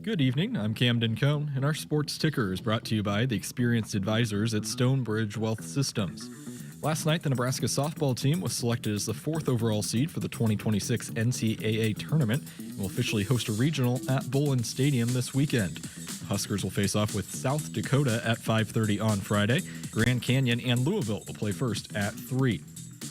Good evening, I'm Camden Cohn, and our sports ticker is brought to you by the experienced advisors at Stonebridge Wealth Systems. Last night, the Nebraska softball team was selected as the 4th overall seed for the 2026 NCAA tournament and will officially host a regional at Bolin Stadium this weekend. The Huskers will face off with South Dakota at 5:30 on Friday. Grand Canyon and Louisville will play first at 3.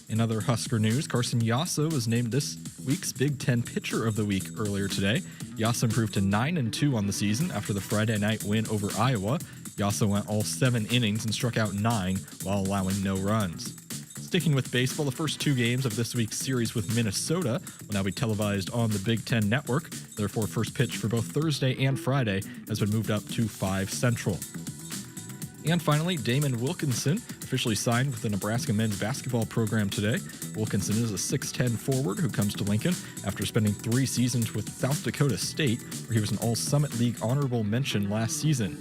In other Husker news, Carson Yassa was named this week's Big Ten Pitcher of the Week earlier today. Yassa improved to 9-2 on the season after the Friday night win over Iowa. Yassa went all 7 innings and struck out 9 while allowing no runs. Sticking with baseball, the first 2 games of this week's series with Minnesota will now be televised on the Big Ten Network. Therefore, first pitch for both Thursday and Friday has been moved up to 5 Central. And finally, Damon Wilkinson officially signed with the Nebraska men's basketball program today. Wilkinson is a 6'10 forward who comes to Lincoln after spending 3 seasons with South Dakota State, where he was an All-Summit League honorable mention last season.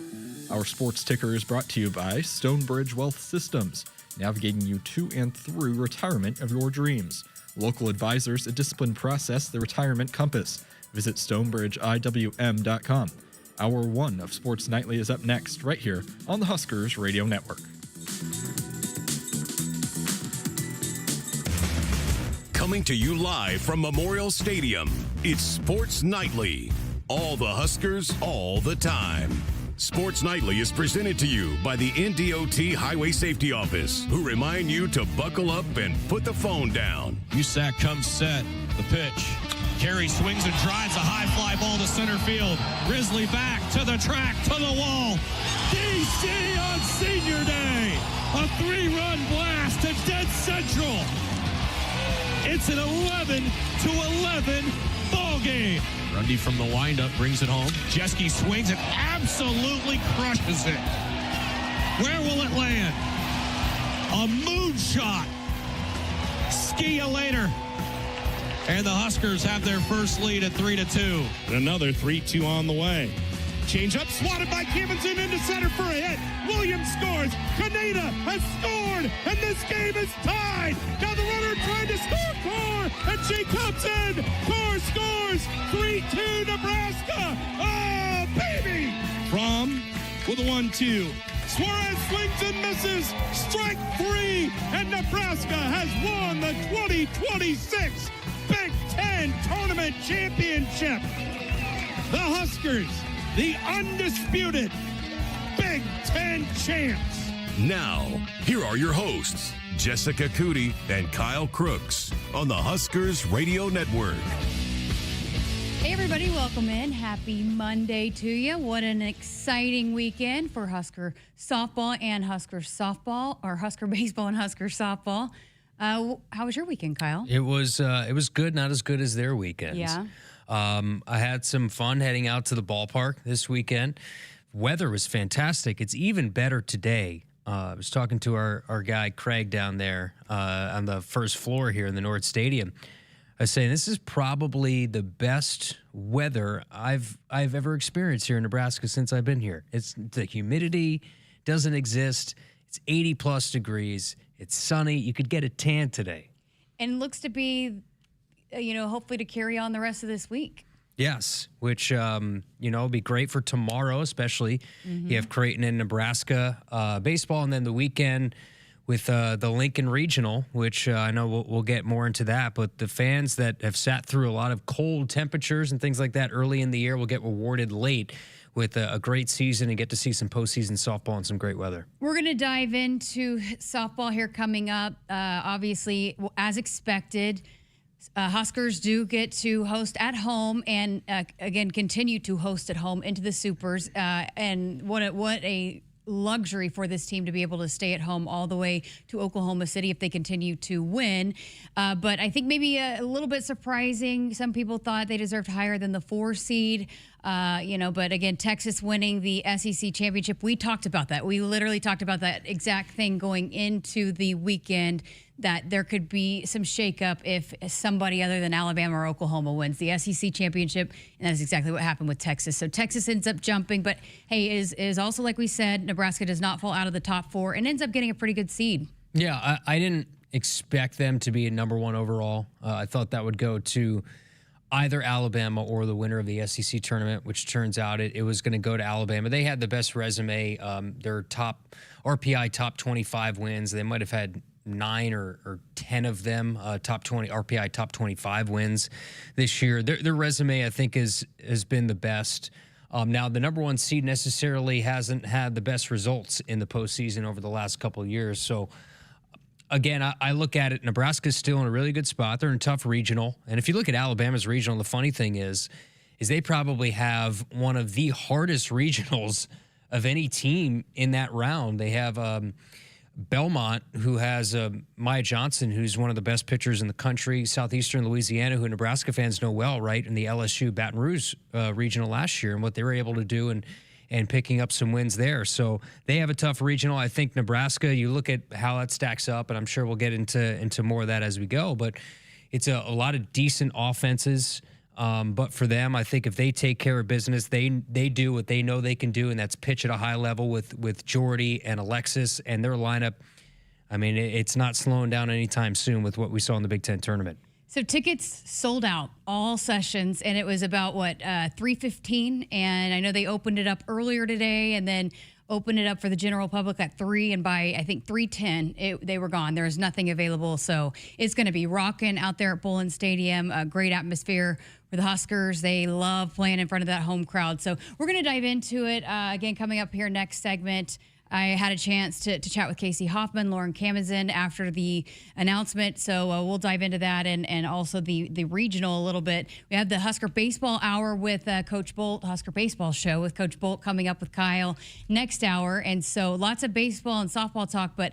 Our sports ticker is brought to you by Stonebridge Wealth Systems, navigating you to and through retirement of your dreams. Local advisors, a disciplined process, the retirement compass. Visit stonebridgeiwm.com. Hour 1 of Sports Nightly is up next, right here on the Huskers Radio Network. Coming to you live from Memorial Stadium, it's Sports Nightly. All the Huskers, all the time. Sports Nightly is presented to you by the NDOT Highway Safety Office, who remind you to buckle up and put the phone down. Usack comes set, the pitch. Carey swings and drives a high fly ball to center field. Risley back to the track, to the wall. DC on senior day. A 3-run blast to dead central. It's an 11-11 ball game. Grundy from the windup brings it home. Jeske swings and absolutely crushes it. Where will it land? A moonshot. Ski ya later. And the Huskers have their first lead at 3-2. Another 3-2 on the way. Change up, swatted by Camenzind into center for a hit. Williams scores. Kaneda has scored, and this game is tied. Now the runner trying to score Core, and she comes in. Core scores. 3-2 Nebraska. Oh, baby! From with a 1-2. Suarez swings and misses. Strike 3, and Nebraska has won the 2026 Big Ten Tournament Championship. The Huskers, the undisputed Big Ten champs. Now, here are your hosts, Jessica Coody and Kyle Crooks on the Huskers Radio Network. Hey everybody, welcome in. Happy Monday to you. What an exciting weekend for Husker softball and Husker softball, or Husker baseball and Husker softball. How was your weekend, Kyle? It was good, not as good as their weekends. Yeah. I had some fun heading out to the ballpark this weekend. Weather was fantastic. It's even better today. I was talking to our guy Craig down there on the first floor here in the North Stadium. I was saying this is probably the best weather I've ever experienced here in Nebraska since I've been here. It's the humidity doesn't exist. It's 80 plus degrees. It's sunny. You could get a tan today. And looks to be, hopefully to carry on the rest of this week. Yes, which, will be great for tomorrow, especially. You have Creighton and Nebraska baseball, and then the weekend with the Lincoln Regional, which I know we'll get more into that. But the fans that have sat through a lot of cold temperatures and things like that early in the year will get rewarded late with a great season and get to see some postseason softball and some great weather. We're going to dive into softball here coming up. Obviously, as expected, Huskers do get to host at home and, again, continue to host at home into the Supers. And what a luxury for this team to be able to stay at home all the way to Oklahoma City if they continue to win. But I think maybe a little bit surprising. Some people thought they deserved higher than the 4 seed. But again, Texas winning the SEC championship. We talked about that. We literally talked about that exact thing going into the weekend, that there could be some shakeup if somebody other than Alabama or Oklahoma wins the SEC championship, and that's exactly what happened with Texas. So Texas ends up jumping, but hey, is also, like we said, Nebraska does not fall out of the top 4 and ends up getting a pretty good seed. Yeah, I didn't expect them to be a number 1 overall. I thought that would go to either Alabama or the winner of the SEC tournament, which turns out it was going to go to Alabama. They had the best resume. Their top RPI top 25 wins. They might have had 9 or 10 of them top 20 RPI top 25 wins this year. Their resume, I think, has been the best. Now, the number 1 seed necessarily hasn't had the best results in the postseason over the last couple of years. So, again, I look at it, Nebraska's still in a really good spot. They're in a tough regional. And if you look at Alabama's regional, the funny thing is they probably have one of the hardest regionals of any team in that round. They have Belmont, who has Maya Johnson, who's one of the best pitchers in the country, Southeastern Louisiana, who Nebraska fans know well, right, in the LSU Baton Rouge regional last year and what they were able to do and picking up some wins there. So they have a tough regional. I think Nebraska, you look at how that stacks up, and I'm sure we'll get into more of that as we go, but it's a lot of decent offenses. But for them, I think if they take care of business, they do what they know they can do, and that's pitch at a high level with Jordy and Alexis and their lineup. I mean, it's not slowing down anytime soon with what we saw in the Big Ten tournament. So tickets sold out all sessions, and it was about, 3:15, and I know they opened it up earlier today and then opened it up for the general public at 3, and by, I think, 3:10, they were gone. There was nothing available, so it's going to be rocking out there at Bullen Stadium, a great atmosphere for the Huskers. They love playing in front of that home crowd. So we're going to dive into it, again, coming up here next segment. I had a chance to chat with Casey Hoffman, Lauren Camenzind after the announcement, so we'll dive into that and also the regional a little bit. We have the Husker Baseball Hour with Coach Bolt, Husker Baseball Show with Coach Bolt coming up with Kyle next hour, and so lots of baseball and softball talk, but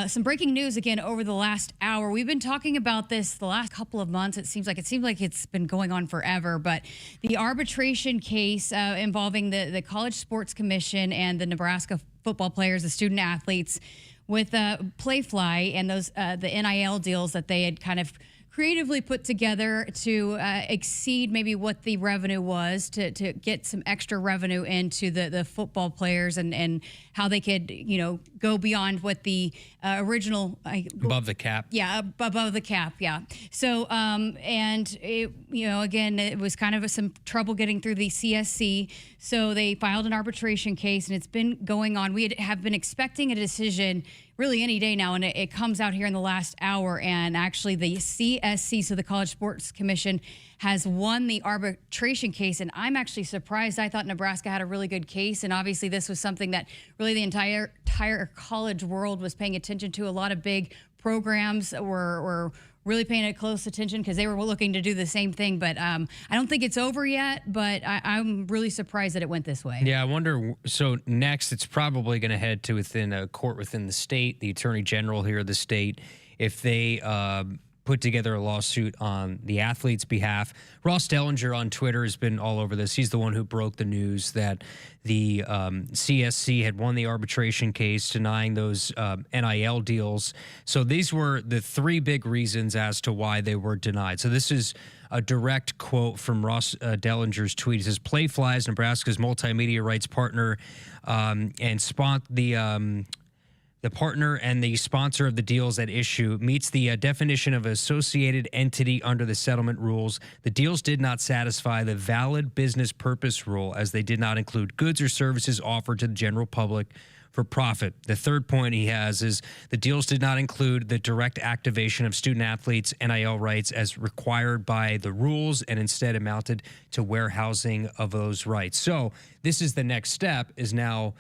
some breaking news again over the last hour. We've been talking about this the last couple of months. It seems like it's been going on forever, but the arbitration case involving the College Sports Commission and the Nebraska football players, the student athletes, with Playfly and those the NIL deals that they had kind of creatively put together to exceed maybe what the revenue was to get some extra revenue into the football players and how they could, go beyond what the original above the cap. Yeah, above the cap. Yeah. So and it, again, it was kind of some trouble getting through the CSC. So they filed an arbitration case, and it's been going on. We have been expecting a decision really any day now, and it comes out here in the last hour. And actually the CSC, so the College Sports Commission, has won the arbitration case, and I'm actually surprised. I thought Nebraska had a really good case, and obviously this was something that really the entire college world was paying attention to. A lot of big programs were really paying it close attention because they were looking to do the same thing. But I don't think it's over yet, but I'm really surprised that it went this way. Yeah, I wonder. So next, it's probably going to head to within a court within the state, the attorney general here of the state, if they put together a lawsuit on the athletes' behalf. Ross Dellinger on Twitter has been all over this. He's the one who broke the news that the CSC had won the arbitration case denying those NIL deals. So these were the 3 big reasons as to why they were denied. So this is a direct quote from Ross Dellinger's tweet. It says, Playfly is Nebraska's multimedia rights partner and the partner and the sponsor of the deals at issue meets the definition of associated entity under the settlement rules. The deals did not satisfy the valid business purpose rule, as they did not include goods or services offered to the general public for profit. The third point he has is the deals did not include the direct activation of student athletes' NIL rights as required by the rules, and instead amounted to warehousing of those rights. So this is the next step, is now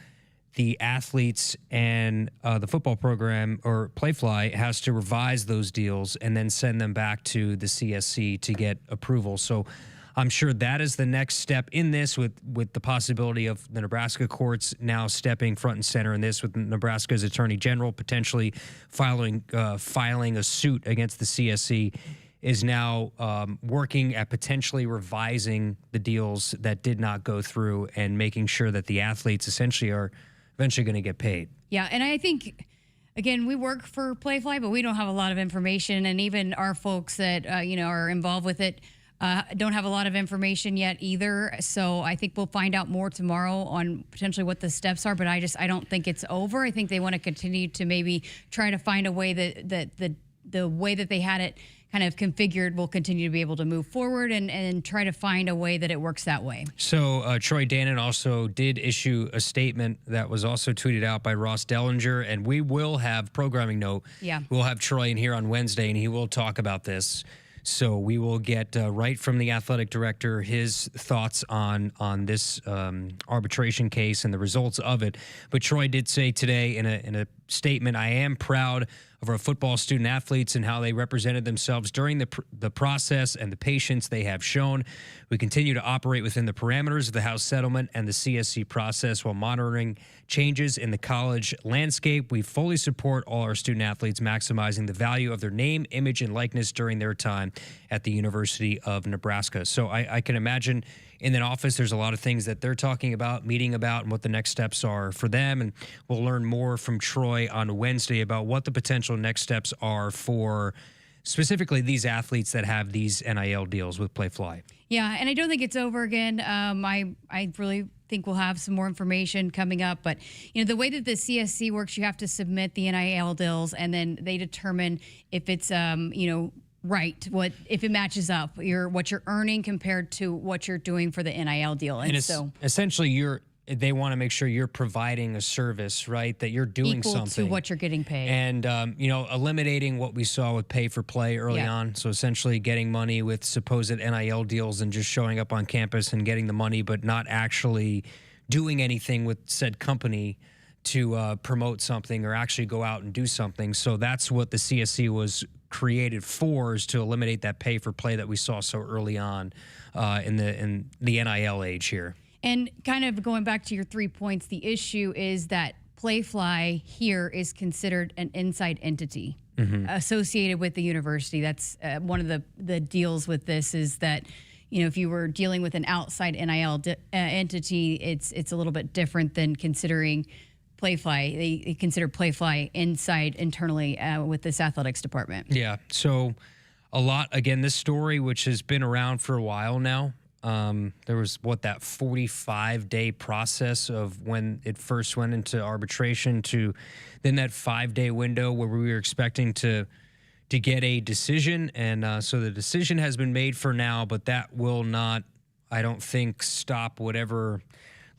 the athletes and the football program, or Playfly, has to revise those deals and then send them back to the CSC to get approval. So I'm sure that is the next step in this, with the possibility of the Nebraska courts now stepping front and center in this, with Nebraska's attorney general potentially filing a suit against the CSC, is now working at potentially revising the deals that did not go through and making sure that the athletes essentially are eventually going to get paid. Yeah, and I think, again, we work for Playfly, but we don't have a lot of information, and even our folks that are involved with it don't have a lot of information yet either. So I think we'll find out more tomorrow on potentially what the steps are, but I don't think it's over. I think they want to continue to maybe try to find a way that the way that they had it kind of configured, we'll continue to be able to move forward and try to find a way that it works that way. So Troy Dannon also did issue a statement that was also tweeted out by Ross Dellinger, and we will have programming note. Yeah. We'll have Troy in here on Wednesday, and he will talk about this. So we will get right from the athletic director his thoughts on this arbitration case and the results of it. But Troy did say today in a statement, "I am proud of our football student athletes and how they represented themselves during the process and the patience they have shown. We continue to operate within the parameters of the House settlement and the CSC process while monitoring changes in the college landscape. We fully support all our student athletes maximizing the value of their name, image, and likeness during their time at the University of Nebraska." So I can imagine in that office, there's a lot of things that they're talking about, meeting about, and what the next steps are for them. And we'll learn more from Troy on Wednesday about what the potential next steps are for specifically these athletes that have these NIL deals with Playfly. Yeah, and I don't think it's over again. I really think we'll have some more information coming up. But, the way that the CSC works, you have to submit the NIL deals, and then they determine if it's, right, if it matches up what you're earning compared to what you're doing for the NIL deal. And so essentially they want to make sure you're providing a service, right, that you're doing equal something to what you're getting paid. And eliminating what we saw with pay for play early on. So essentially getting money with supposed NIL deals and just showing up on campus and getting the money, but not actually doing anything with said company to promote something or actually go out and do something. So that's what the CSC was created for, is to eliminate that pay for play that we saw so early on in the NIL age here. And kind of going back to your 3 points, the issue is that Playfly here is considered an inside entity associated with the university. That's one of the deals with this, is that if you were dealing with an outside NIL entity, it's a little bit different than considering Playfly. They consider Playfly inside internally with this athletics department. Yeah. So a lot, again, this story, which has been around for a while now, there was that 45-day process of when it first went into arbitration to then that 5-day window where we were expecting to get a decision. And so the decision has been made for now, but that will not, I don't think, stop whatever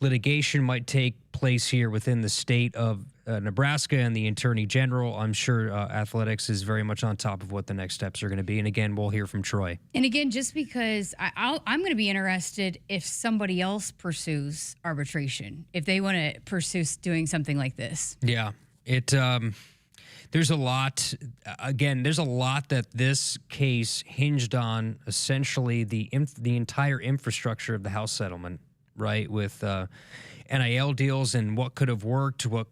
litigation might take place here within the state of Nebraska and the Attorney General. I'm sure athletics is very much on top of what the next steps are going to be. And again, we'll hear from Troy. And again, just because I'm going to be interested if somebody else pursues arbitration, if they want to pursue doing something like this. Yeah, there's a lot. Again, there's a lot that this case hinged on. Essentially, the entire infrastructure of the House settlement, right, with NIL deals and what could have worked, what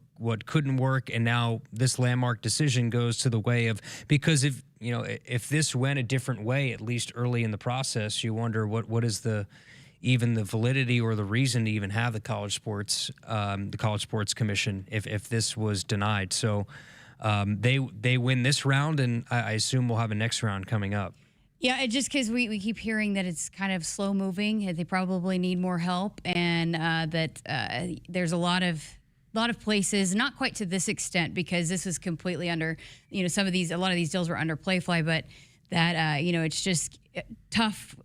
couldn't work, and now this landmark decision goes to the way of, because if this went a different way, at least early in the process, you wonder what is the validity or the reason to even have the College Sports Commission if this was denied. So they win this round, and I assume we'll have a next round coming up. Yeah, just because we keep hearing that it's kind of slow moving, they probably need more help, and that there's a lot of places, not quite to this extent, because this is completely under, a lot of these deals were under Playfly, but that it's just tough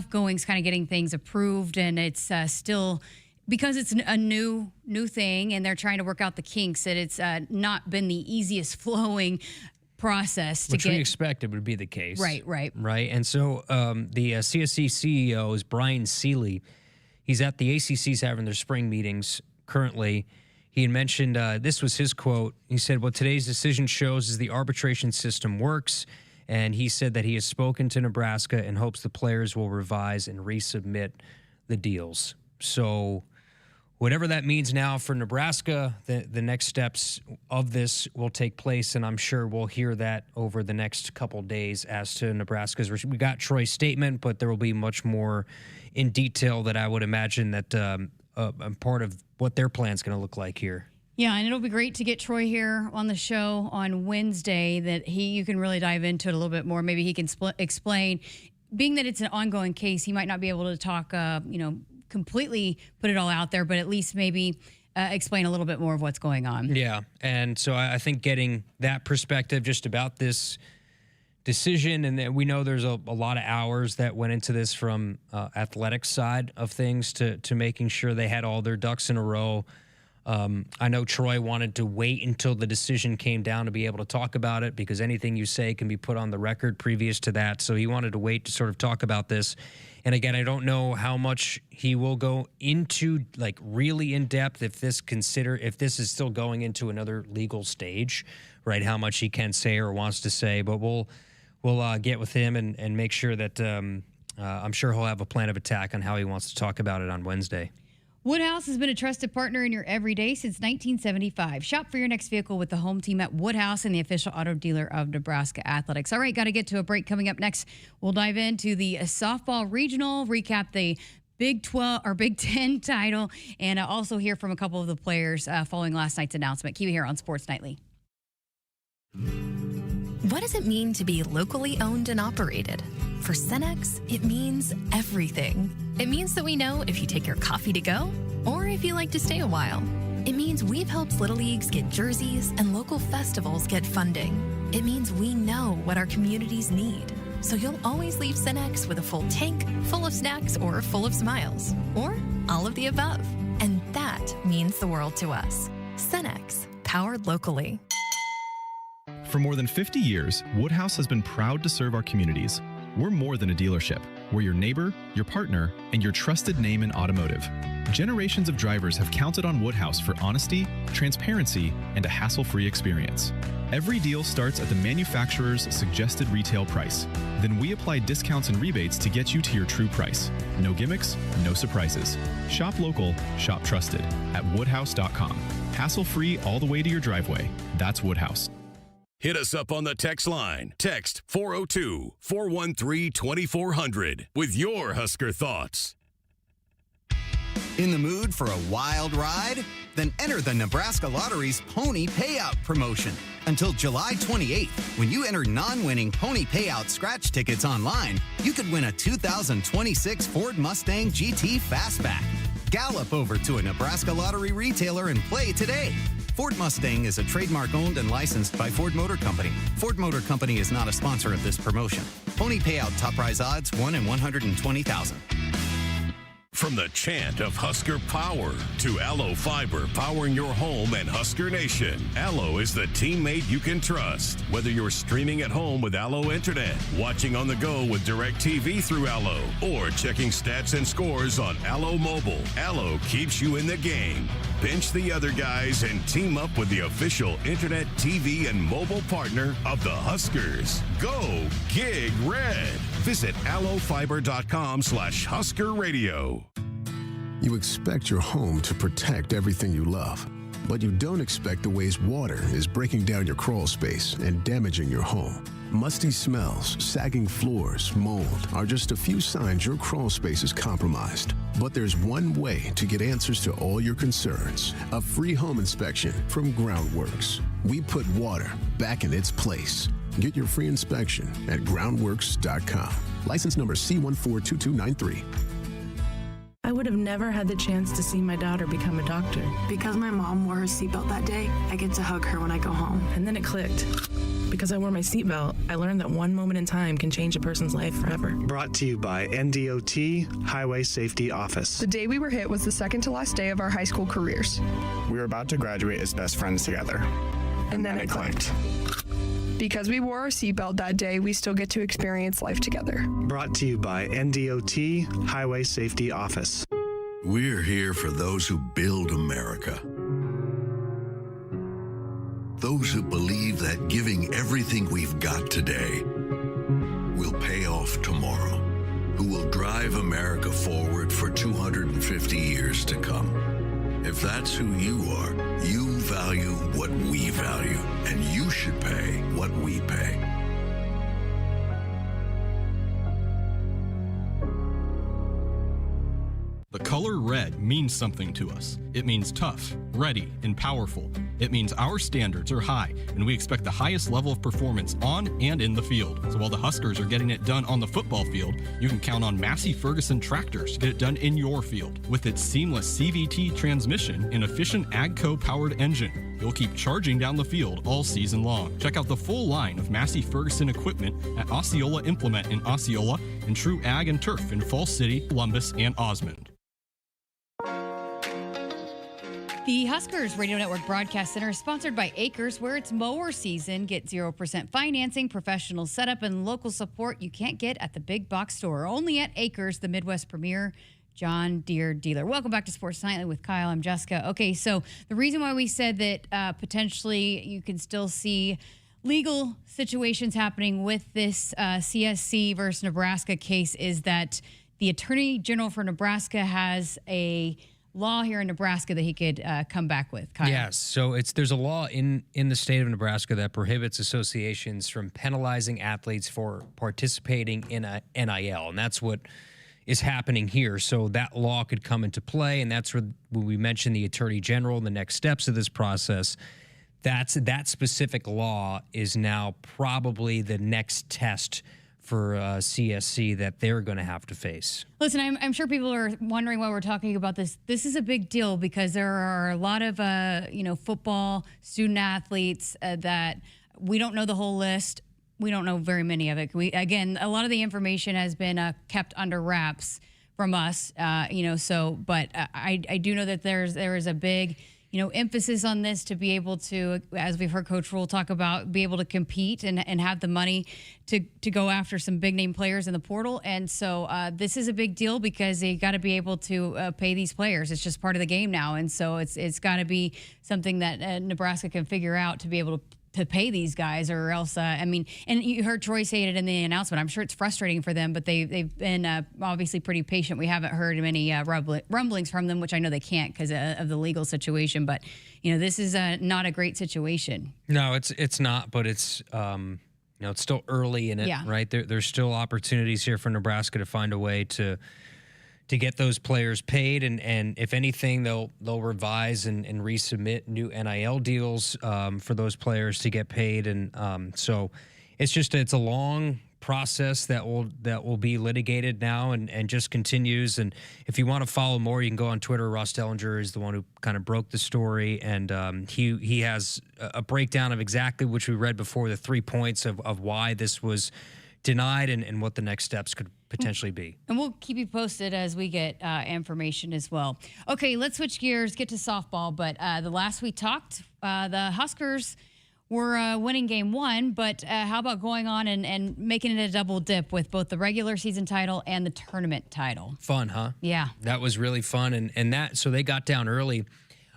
goings, kind of getting things approved, and it's still, because it's a new thing, and they're trying to work out the kinks, that it's not been the easiest flowing process to Which get. we expected would be the case. Right. And so the CSC CEO is Brian Seeley. He's at the ACC's having their spring meetings currently. He had mentioned, this was his quote. He said, "What today's decision shows is the arbitration system works." And he said that he has spoken to Nebraska and hopes the players will revise and resubmit the deals. So whatever that means now for Nebraska, the next steps of this will take place, and I'm sure we'll hear that over the next couple days as to Nebraska's. We got Troy's statement, but there will be much more in detail that I would imagine that part of what their plan's going to look like here. Yeah, and it'll be great to get Troy here on the show on Wednesday, that you can really dive into it a little bit more. Maybe he can explain, being that it's an ongoing case, he might not be able to talk, completely put it all out there, but at least maybe explain a little bit more of what's going on. Yeah, and so I think getting that perspective just about this decision, and then we know there's a lot of hours that went into this from athletics side of things to making sure they had all their ducks in a row. I know Troy wanted to wait until the decision came down to be able to talk about it, because anything you say can be put on the record previous to that. So he wanted to wait to sort of talk about this. And again, I don't know how much he will go into, like, really in depth if this is still going into another legal stage, right? How much he can say or wants to say, but we'll get with him and make sure that I'm sure he'll have a plan of attack on how he wants to talk about it on Wednesday. Woodhouse has been a trusted partner in your everyday since 1975. Shop for your next vehicle with the home team at Woodhouse and the official auto dealer of Nebraska Athletics. All right, got to get to a break. Coming up next, we'll dive into the softball regional, recap the Big 12 or Big 10 title, and also hear from a couple of the players following last night's announcement. Keep it here on Sports Nightly. What does it mean to be locally owned and operated? For Cenex, it means everything. It means that we know if you take your coffee to go or if you like to stay a while. It means we've helped Little Leagues get jerseys and local festivals get funding. It means we know what our communities need. So you'll always leave Cenex with a full tank, full of snacks, or full of smiles, or all of the above. And that means the world to us. Cenex, powered locally. For more than 50 years, Woodhouse has been proud to serve our communities. We're more than a dealership. We're your neighbor, your partner, and your trusted name in automotive. Generations of drivers have counted on Woodhouse for honesty, transparency, and a hassle-free experience. Every deal starts at the manufacturer's suggested retail price. Then we apply discounts and rebates to get you to your true price. No gimmicks, no surprises. Shop local, shop trusted at woodhouse.com. Hassle-free all the way to your driveway. That's Woodhouse. Hit us up on the text line. Text 402-413-2400 with your Husker thoughts. In the mood for a wild ride? Then enter the Nebraska Lottery's Pony Payout promotion. Until July 28th, when you enter non-winning Pony Payout scratch tickets online, you could win a 2026 Ford Mustang GT Fastback. Gallop over to a Nebraska Lottery retailer and play today. Ford Mustang is a trademark owned and licensed by Ford Motor Company. Ford Motor Company is not a sponsor of this promotion. Pony Payout top prize odds 1 in 120,000. From the chant of Husker power to Allo Fiber powering your home and Husker Nation, Allo is the teammate you can trust. Whether you're streaming at home with Allo Internet, watching on the go with DirecTV through Allo, or checking stats and scores on Allo Mobile, Allo keeps you in the game. Bench the other guys and team up with the official Internet, TV, and mobile partner of the Huskers. Go Gig Red. Visit allofiber.com/Husker Radio. You expect your home to protect everything you love, but you don't expect the ways water is breaking down your crawl space and damaging your home. Musty smells, sagging floors, mold are just a few signs your crawl space is compromised. But there's one way to get answers to all your concerns: a free home inspection from Groundworks. We put water back in its place. Get your free inspection at groundworks.com. License number C142293. I would have never had the chance to see my daughter become a doctor. Because my mom wore her seatbelt that day, I get to hug her when I go home. And then it clicked. Because I wore my seatbelt, I learned that one moment in time can change a person's life forever. Brought to you by NDOT Highway Safety Office. The day we were hit was the second to last day of our high school careers. We were about to graduate as best friends together. And then it clicked. Because we wore our seatbelt that day, we still get to experience life together. Brought to you by NDOT Highway Safety Office. We're here for those who build America. Those who believe that giving everything we've got today will pay off tomorrow. Who will drive America forward for 250 years to come. If that's who you are, you value what we value, and you should pay what we pay. The color red means something to us. It means tough, ready, and powerful. It means our standards are high, and we expect the highest level of performance on and in the field. So while the Huskers are getting it done on the football field, you can count on Massey Ferguson tractors to get it done in your field. With its seamless CVT transmission and efficient AGCO-powered engine, you'll keep charging down the field all season long. Check out the full line of Massey Ferguson equipment at Osceola Implement in Osceola and True Ag and Turf in Falls City, Columbus, and Osmond. The Huskers Radio Network Broadcast Center is sponsored by Akrs, where it's mower season. Get 0% financing, professional setup, and local support you can't get at the big box store. Only at Akrs, the Midwest premier John Deere dealer. Welcome back to Sports Nightly with Kyle. I'm Jessica. Okay, so the reason why we said that potentially you can still see legal situations happening with this CSC versus Nebraska case is that the Attorney General for Nebraska has a law here in Nebraska that he could come back with. Kyle. Yes, so there's a law in the state of Nebraska that prohibits associations from penalizing athletes for participating in a NIL, and that's what is happening here. So that law could come into play, and that's when we mentioned the Attorney General and the next steps of this process. That specific law is now probably the next test for CSC that they're going to have to face. Listen, I'm sure people are wondering why we're talking about this. This is a big deal because there are a lot of football student athletes that we don't know the whole list. We don't know very many of it. A lot of the information has been kept under wraps from us, but I do know that there is a big emphasis on this to be able to, as we've heard Coach Rule talk about, be able to compete and have the money to go after some big name players in the portal. And so this is a big deal because they got to be able to pay these players. It's just part of the game now. And so it's got to be something that Nebraska can figure out to be able to pay these guys, or else, and you heard Troy say it in the announcement. I'm sure it's frustrating for them, but they've been obviously pretty patient. We haven't heard many rumblings from them, which I know they can't because of the legal situation. But this is not a great situation. No, it's not. But it's it's still early in it, right? There's still opportunities here for Nebraska to find a way to get those players paid, and if anything, they'll revise and resubmit new NIL deals for those players to get paid, and so it's a long process that will be litigated now and just continues. And if you want to follow more, you can go on Twitter. Ross Dellinger is the one who kind of broke the story, and he has a breakdown of exactly which we read before, the 3 points of why this was denied and what the next steps could potentially be. And we'll keep you posted as we get information as well. Okay, let's switch gears, get to softball. But the last we talked, the Huskers were winning game one, but how about going on and making it a double dip with both the regular season title and the tournament title? Fun, huh? Yeah. That was really fun. So they got down early.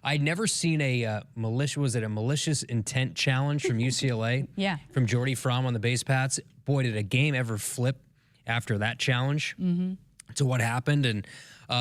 I'd never seen a malicious intent challenge from UCLA? Yeah. From Jordy Fromm on the base paths. Boy, did a game ever flip after that challenge to what happened. And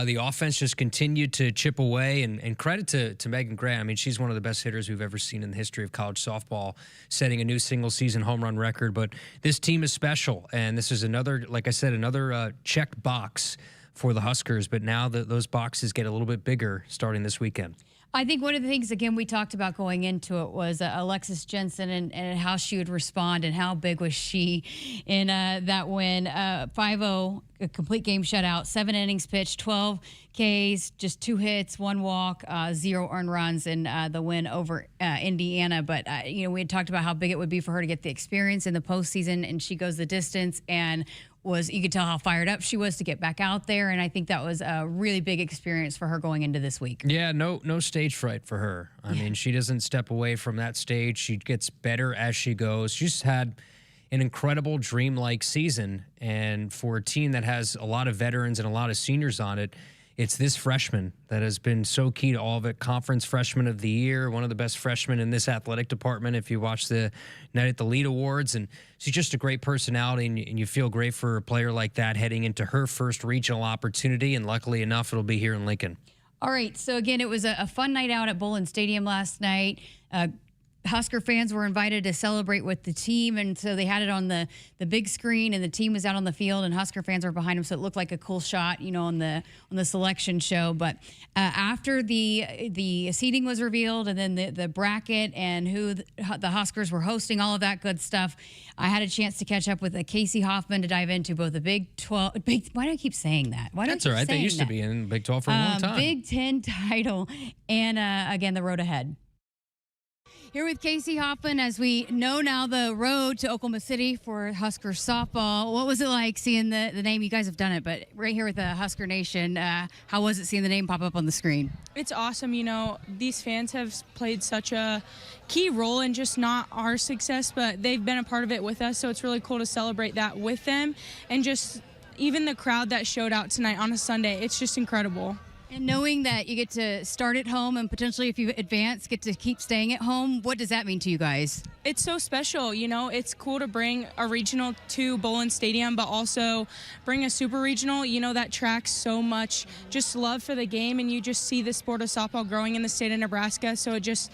the offense just continued to chip away. And credit to Megan Grant. I mean, she's one of the best hitters we've ever seen in the history of college softball, setting a new single-season home run record. But this team is special. And this is another, like I said, another checked box for the Huskers. But now those boxes get a little bit bigger starting this weekend. I think one of the things, again, we talked about going into it was Alexis Jensen and how she would respond and how big was she in that win. 5-0, a complete game shutout, 7 innings pitched, 12 Ks, just 2 hits, 1 walk, 0 earned runs in the win over Indiana. But, we had talked about how big it would be for her to get the experience in the postseason, and she goes the distance and you could tell how fired up she was to get back out there, and I think that was a really big experience for her going into this week. Yeah, no stage fright for her. I mean, she doesn't step away from that stage. She gets better as she goes. She just had an incredible dreamlike season, and for a team that has a lot of veterans and a lot of seniors on it, it's this freshman that has been so key to all of it. Conference Freshman of the Year, one of the best freshmen in this athletic department if you watch the Night at the Lead Awards. And she's just a great personality, and you feel great for a player like that heading into her first regional opportunity. And luckily enough, it'll be here in Lincoln. All right. So, again, it was a fun night out at Bullen Stadium last night. Husker fans were invited to celebrate with the team, and so they had it on the big screen, and the team was out on the field, and Husker fans were behind them, so it looked like a cool shot, on the selection show. But after the seating was revealed, and then the bracket and who the Huskers were hosting, all of that good stuff, I had a chance to catch up with Casey Hoffman to dive into both the Big 12. Why do I keep saying that? That's all right. They used to be in Big 12 for a long time. Big 10 title, and again, the road ahead. Here with Casey Hoffman, as we know now the road to Oklahoma City for Husker softball. What was it like seeing the name? You guys have done it, but right here with the Husker Nation, how was it seeing the name pop up on the screen? It's awesome. These fans have played such a key role in just not our success, but they've been a part of it with us, so it's really cool to celebrate that with them. And just even the crowd that showed out tonight on a Sunday, it's just incredible. And knowing that you get to start at home and potentially, if you advance, get to keep staying at home, what does that mean to you guys? It's so special. It's cool to bring a regional to Bowlin Stadium, but also bring a super regional. That tracks so much just love for the game, and you just see the sport of softball growing in the state of Nebraska. So it just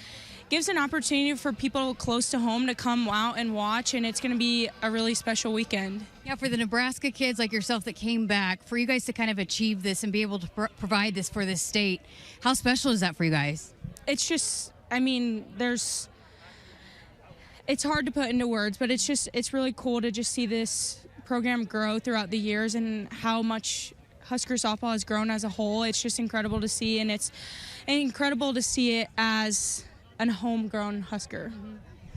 gives an opportunity for people close to home to come out and watch, and it's going to be a really special weekend. Yeah, for the Nebraska kids like yourself that came back, for you guys to kind of achieve this and be able to provide this for this state, how special is that for you guys? It's just, it's hard to put into words, but it's really cool to just see this program grow throughout the years and how much Husker softball has grown as a whole. It's just incredible to see, and it's incredible to see it as a homegrown Husker.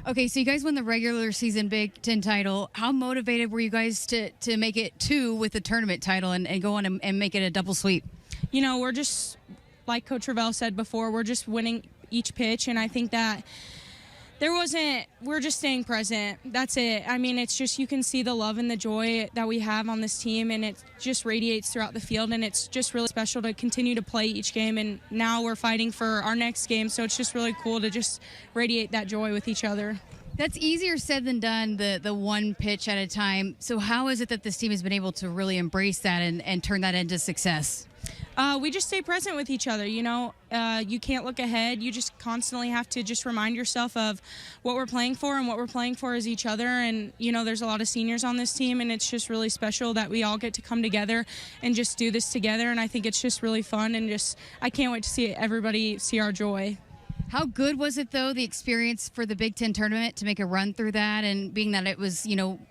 Okay, so you guys won the regular season Big Ten title. How motivated were you guys to make it two with the tournament title and go on and make it a double sweep? We're just, like Coach Ravel said before, we're just winning each pitch, and I think that we're just staying present. That's it. It's just, you can see the love and the joy that we have on this team, and it just radiates throughout the field, and it's just really special to continue to play each game, and now we're fighting for our next game, so it's just really cool to just radiate that joy with each other. That's easier said than done, the one pitch at a time. So how is it that this team has been able to really embrace that and turn that into success? We just stay present with each other. You can't look ahead. You just constantly have to just remind yourself of what we're playing for, and what we're playing for is each other. And, there's a lot of seniors on this team, and it's just really special that we all get to come together and just do this together. And I think it's just really fun, and I can't wait to see everybody see our joy. How good was it, though, the experience for the Big Ten tournament to make a run through that, and being that it was,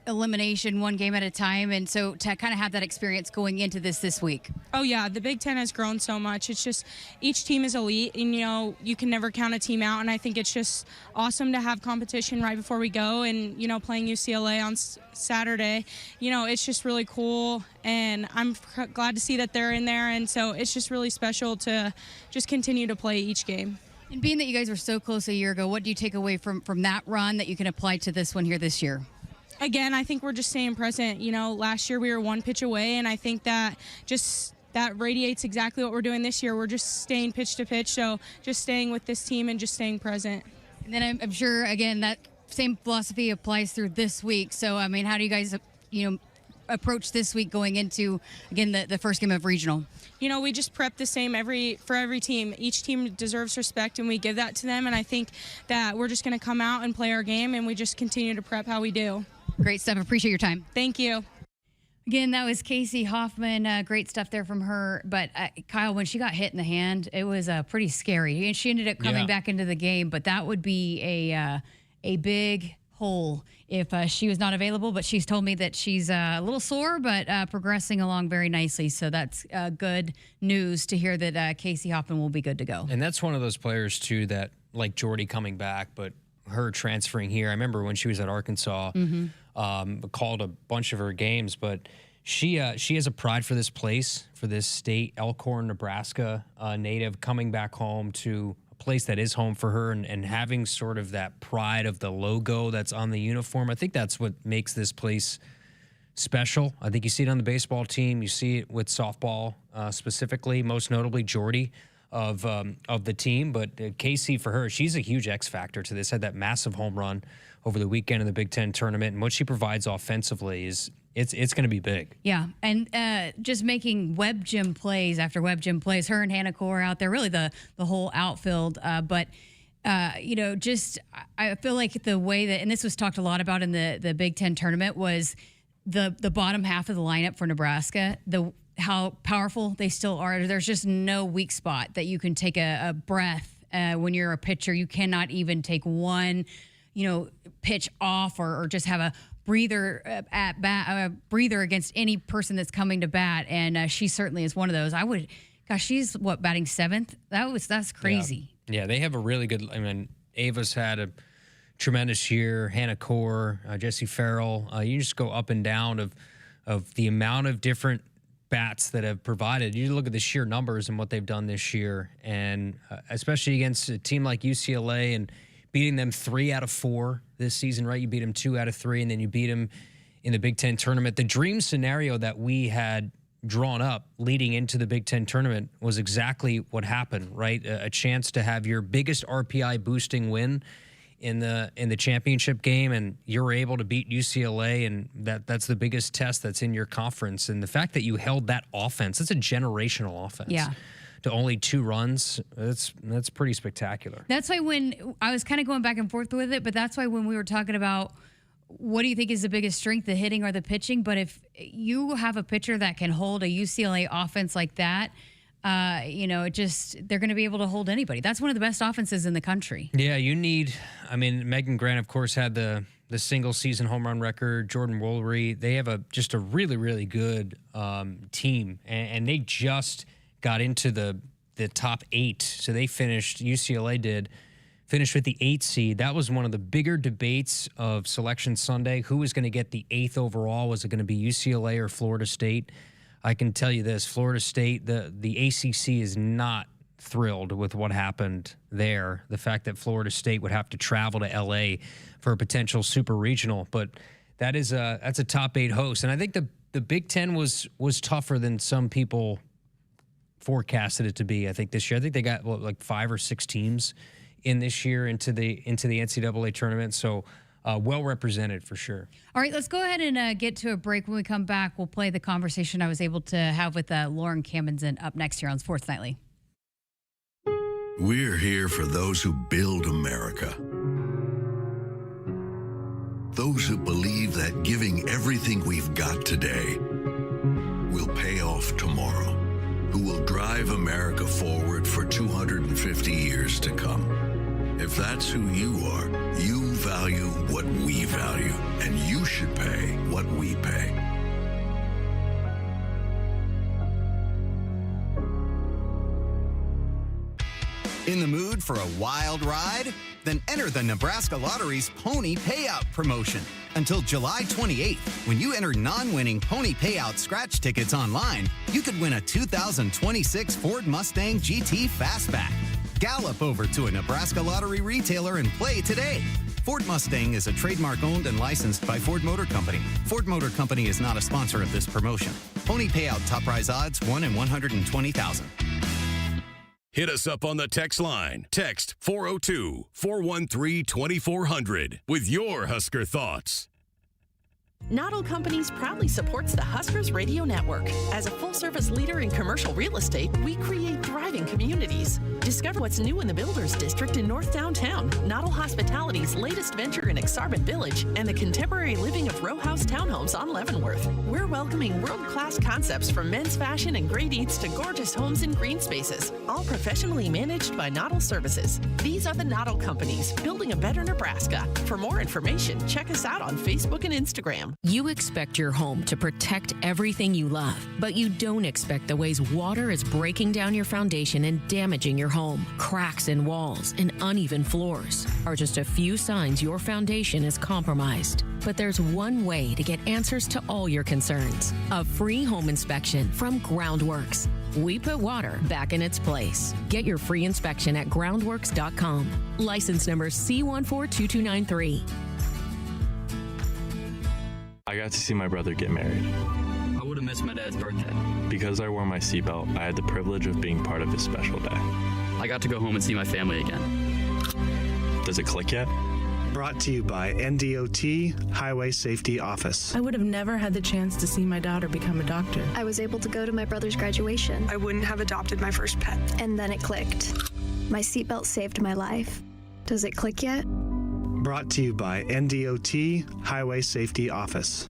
elimination one game at a time, and so to kind of have that experience going into this week? Oh, yeah. The Big Ten has grown so much. It's just each team is elite, and, you can never count a team out, and I think it's just awesome to have competition right before we go, and, playing UCLA on Saturday, it's just really cool, and I'm glad to see that they're in there, and so it's just really special to just continue to play each game. And being that you guys were so close a year ago, what do you take away from that run that you can apply to this one here this year? Again, I think we're just staying present. Last year we were one pitch away, and I think that radiates exactly what we're doing this year. We're just staying pitch to pitch, so just staying with this team and just staying present. And then I'm sure, again, that same philosophy applies through this week. So, how do you guys, approach this week going into, again, the first game of regional? We just prep the same for every team. Each team deserves respect, and we give that to them, and I think that we're just going to come out and play our game, and we just continue to prep how we do. Great stuff. Appreciate your time. Thank you. Again, that was Casey Hoffman. Great stuff there from her. But Kyle, when she got hit in the hand, it was pretty scary. And she ended up coming back into the game, but that would be a big hole if she was not available. But she's told me that she's a little sore, but progressing along very nicely. So that's good news to hear that Casey Hoffman will be good to go. And that's one of those players, too, that like Jordy coming back, but her transferring here. I remember when she was at Arkansas, called a bunch of her games, but she has a pride for this place, for this state, Elkhorn, Nebraska native, coming back home to a place that is home for her, and having sort of that pride of the logo that's on the uniform. I think that's what makes this place special. I think you see it on the baseball team. You see it with softball specifically, most notably Jordy of the team. But Casey, for her, she's a huge X factor to this. Had that massive home run over the weekend in the Big Ten tournament, and what she provides offensively is it's going to be big. Yeah, and just making web gym plays after web gym plays. Her and Hannah Core out there, really the whole outfield. But I feel like the way that, and this was talked a lot about in the Big Ten tournament, was the bottom half of the lineup for Nebraska, how powerful they still are. There's just no weak spot that you can take a breath when you're a pitcher. You cannot even take one, pitch off or just have a breather at bat, breather against any person that's coming to bat. And she certainly is one of those. She's batting 7th? That's crazy. Yeah, they have a really good, Ava's had a tremendous year. Hannah Core, Jesse Farrell. You just go up and down of the amount of different bats that have provided. You look at the sheer numbers and what they've done this year, and especially against a team like UCLA and beating them 3 out of 4 this season, right? You beat them 2 out of 3, and then you beat them in the Big Ten tournament. The dream scenario that we had drawn up leading into the Big Ten tournament was exactly what happened, right? A chance to have your biggest RPI boosting win in the championship game, and you're able to beat UCLA, and that's the biggest test that's in your conference. And the fact that you held that offense, it's a generational offense. Yeah. To only 2 runs, that's pretty spectacular. That's why when I was kind of going back and forth with it, but that's why when we were talking about what do you think is the biggest strength, the hitting or the pitching? But if you have a pitcher that can hold a UCLA offense like that, they're going to be able to hold anybody. That's one of the best offenses in the country. Yeah, Megan Grant, of course, had the single season home run record. Jordan Woolery, they have just a really, really good team, and they just got into the top 8. So they UCLA finished with the 8th seed. That was one of the bigger debates of Selection Sunday. Who was going to get the 8th overall? Was it going to be UCLA or Florida State? I can tell you this, Florida State, the ACC is not thrilled with what happened there. The fact that Florida State would have to travel to LA for a potential super regional, but that's a top 8 host. And I think the Big Ten was tougher than some people forecasted it to be. I think this year, they got 5 or 6 teams in this year into the NCAA tournament. So well represented for sure. All right, let's go ahead and get to a break. When we come back, we'll play the conversation I was able to have with Lauren Camson up next here on Sports Nightly. We're here for those who build America. Those who believe that giving everything we've got today will pay off tomorrow. Who will drive America forward for 250 years to come. If that's who you are, you value what we value, and you should pay what we pay. In the mood for a wild ride? Then enter the Nebraska Lottery's Pony Payout promotion. Until July 28th, when you enter non-winning Pony Payout scratch tickets online, you could win a 2026 Ford Mustang GT Fastback. Gallop over to a Nebraska Lottery retailer and play today. Ford Mustang is a trademark owned and licensed by Ford Motor Company. Ford Motor Company is not a sponsor of this promotion. Pony Payout top prize odds 1 in 120,000. Hit us up on the text line. Text 402-413-2400 with your Husker thoughts. Noddle Companies proudly supports the Huskers Radio Network. As a full-service leader in commercial real estate, we create thriving communities. Discover what's new in the Builders District in North Downtown, Noddle Hospitality's latest venture in Aksarben Village, and the contemporary living of row house townhomes on Leavenworth. We're welcoming world-class concepts from men's fashion and great eats to gorgeous homes and green spaces, all professionally managed by Noddle Services. These are the Noddle Companies, building a better Nebraska. For more information, check us out on Facebook and Instagram. You expect your home to protect everything you love, but you don't expect the ways water is breaking down your foundation and damaging your home. Cracks in walls and uneven floors are just a few signs your foundation is compromised. But there's one way to get answers to all your concerns: a free home inspection from Groundworks. We put water back in its place. Get your free inspection at groundworks.com. License number C142293. I got to see my brother get married. I would have missed my dad's birthday. Because I wore my seatbelt, I had the privilege of being part of his special day. I got to go home and see my family again. Does it click yet? Brought to you by NDOT Highway Safety Office. I would have never had the chance to see my daughter become a doctor. I was able to go to my brother's graduation. I wouldn't have adopted my first pet. And then it clicked. My seatbelt saved my life. Does it click yet? Brought to you by NDOT Highway Safety Office.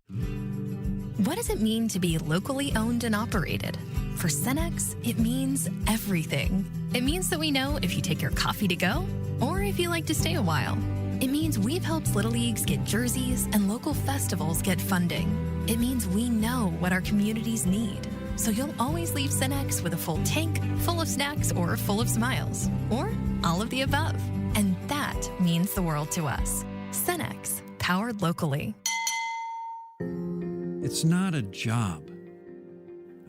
What does it mean to be locally owned and operated? For Cenex, it means everything. It means that we know if you take your coffee to go or if you like to stay a while. It means we've helped Little Leagues get jerseys and local festivals get funding. It means we know what our communities need. So you'll always leave Cenex with a full tank, full of snacks, or full of smiles. Or all of the above. And that means the world to us. Cenex, powered locally. It's not a job.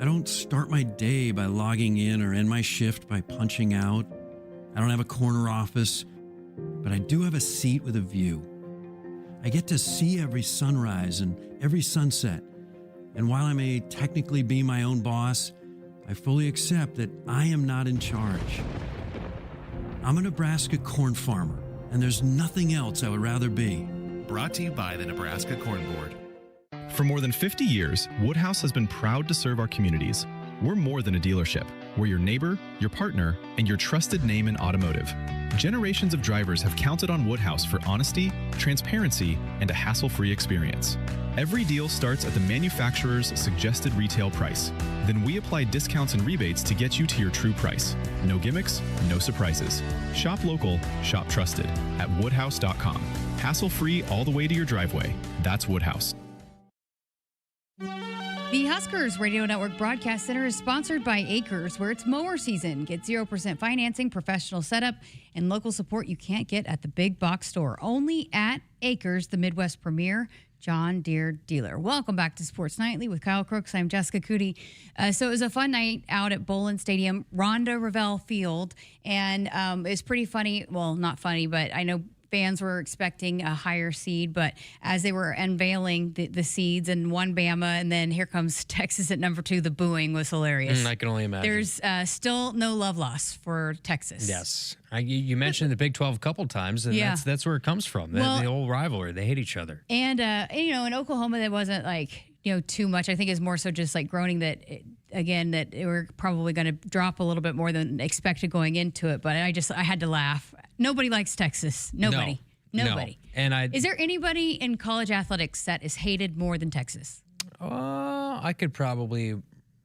I don't start my day by logging in or end my shift by punching out. I don't have a corner office, but I do have a seat with a view. I get to see every sunrise and every sunset. And while I may technically be my own boss, I fully accept that I am not in charge. I'm a Nebraska corn farmer, and there's nothing else I would rather be. Brought to you by the Nebraska Corn Board. For more than 50 years, Woodhouse has been proud to serve our communities. We're more than a dealership. We're your neighbor, your partner, and your trusted name in automotive. Generations of drivers have counted on Woodhouse for honesty, transparency, and a hassle-free experience. Every deal starts at the manufacturer's suggested retail price. Then we apply discounts and rebates to get you to your true price. No gimmicks, no surprises. Shop local, shop trusted at woodhouse.com. Hassle-free all the way to your driveway. That's Woodhouse. The Huskers Radio Network Broadcast Center is sponsored by Akrs, where it's mower season. Get 0% financing, professional setup, and local support you can't get at the big box store. Only at Akrs, the Midwest premier John Deere dealer. Welcome back to Sports Nightly with Kyle Crooks. I'm Jessica Coody. So it was a fun night out at Bolin Stadium, Rhonda Revelle Field, and it's pretty funny. Well, not funny, but I know fans were expecting a higher seed, but as they were unveiling the seeds and one Bama, and then here comes Texas at number 2, the booing was hilarious. I can only imagine. There's still no love lost for Texas. Yes. You mentioned the Big 12 a couple times, and that's where it comes from. The old rivalry. They hate each other. And, in Oklahoma, that wasn't too much. I think it's more so just groaning that we're probably going to drop a little bit more than expected going into it. But I had to laugh. Nobody likes Texas. Nobody. No. And is there anybody in college athletics that is hated more than Texas? I could probably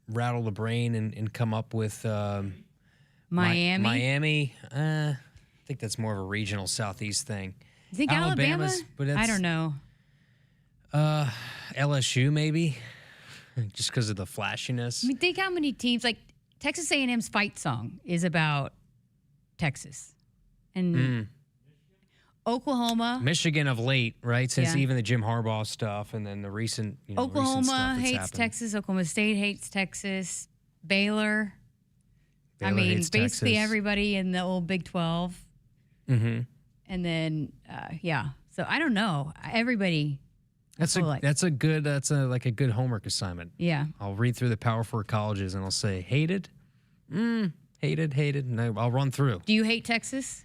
rattle the brain and come up with Miami. Miami. I think that's more of a regional Southeast thing. You think Alabama? But I don't know. LSU maybe, just because of the flashiness. I mean, think how many teams Texas A&M's fight song is about Texas, and Oklahoma, Michigan of late, right? Since even the Jim Harbaugh stuff, and then the recent Oklahoma recent stuff hates happened. Texas. Oklahoma State hates Texas. Baylor hates basically Texas. Everybody in the old Big 12. Mm-hmm. And then so I don't know. Everybody. That's a good homework assignment. Yeah. I'll read through the Power 4 colleges and I'll say hated, hated, and I'll run through. Do you hate Texas?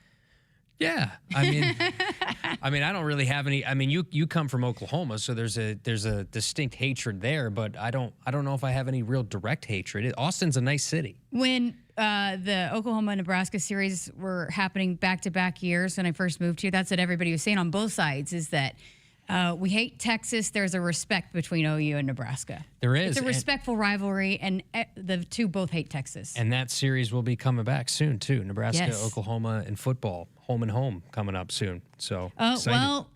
Yeah. I mean, I don't really have any. I mean, you come from Oklahoma, so there's a distinct hatred there, but I don't know if I have any real direct hatred. Austin's a nice city. When the Oklahoma-Nebraska series were happening back-to-back years when I first moved here, that's what everybody was saying on both sides, is that we hate Texas. There's a respect between OU and Nebraska. There is. It's a respectful rivalry, and the two both hate Texas. And that series will be coming back soon, too. Nebraska, Yes. Oklahoma, and football, home and home, coming up soon. So, well,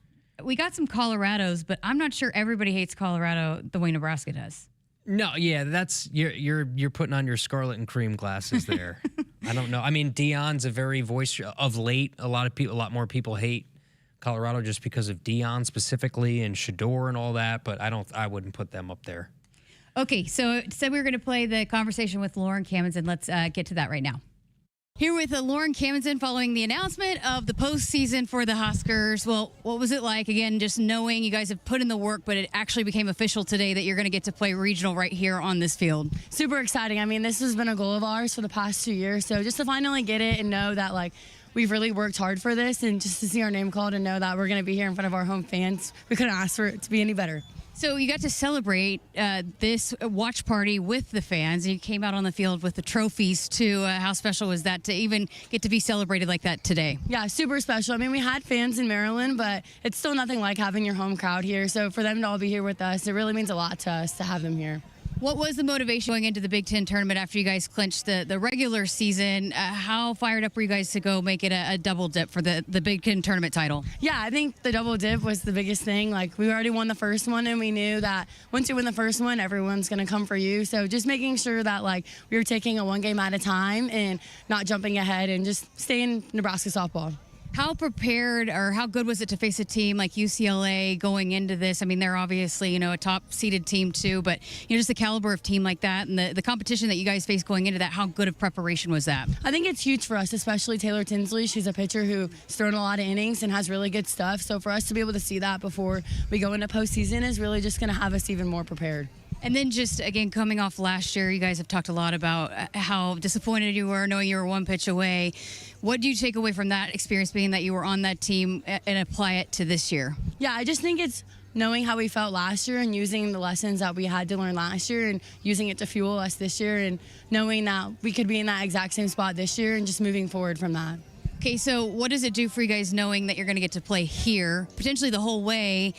we got some Colorados, but I'm not sure everybody hates Colorado the way Nebraska does. No, yeah, that's you're putting on your scarlet and cream glasses there. I don't know. I mean, Deion's a very voice of late. A lot more people hate Colorado just because of Deion specifically and Shador and all that, but I wouldn't put them up there. Okay, so said we were going to play the conversation with Lauren Camson. Let's get to that right now. Here with Lauren Camenzind following the announcement of the postseason for the Huskers. Well, what was it like, again, just knowing you guys have put in the work, but it actually became official today that you're going to get to play regional right here on this field? Super exciting. I mean, this has been a goal of ours for the past 2 years. So just to finally get it and know that, we've really worked hard for this, and just to see our name called and know that we're going to be here in front of our home fans, we couldn't ask for it to be any better. So you got to celebrate this watch party with the fans. You came out on the field with the trophies too. How special was that to even get to be celebrated like that today? Yeah, super special. I mean, we had fans in Maryland, but it's still nothing like having your home crowd here. So for them to all be here with us, it really means a lot to us to have them here. What was the motivation going into the Big Ten tournament after you guys clinched the regular season? How fired up were you guys to go make it a double dip for the Big Ten tournament title? Yeah, I think the double dip was the biggest thing. Like, we already won the first one, and we knew that once you win the first one, everyone's going to come for you. So just making sure that, like, we were taking a one game at a time and not jumping ahead and just staying Nebraska softball. How prepared or how good was it to face a team like UCLA going into this? I mean, they're obviously, a top-seeded team too, but, just the caliber of team like that and the competition that you guys face going into that, how good of preparation was that? I think it's huge for us, especially Taylor Tinsley. She's a pitcher who's thrown a lot of innings and has really good stuff. So for us to be able to see that before we go into postseason is really just going to have us even more prepared. And then just, again, coming off last year, you guys have talked a lot about how disappointed you were knowing you were one pitch away. What do you take away from that experience, being that you were on that team, and apply it to this year? Yeah, I just think it's knowing how we felt last year and using the lessons that we had to learn last year and using it to fuel us this year and knowing that we could be in that exact same spot this year and just moving forward from that. Okay, so what does it do for you guys knowing that you're going to get to play here, potentially the whole way?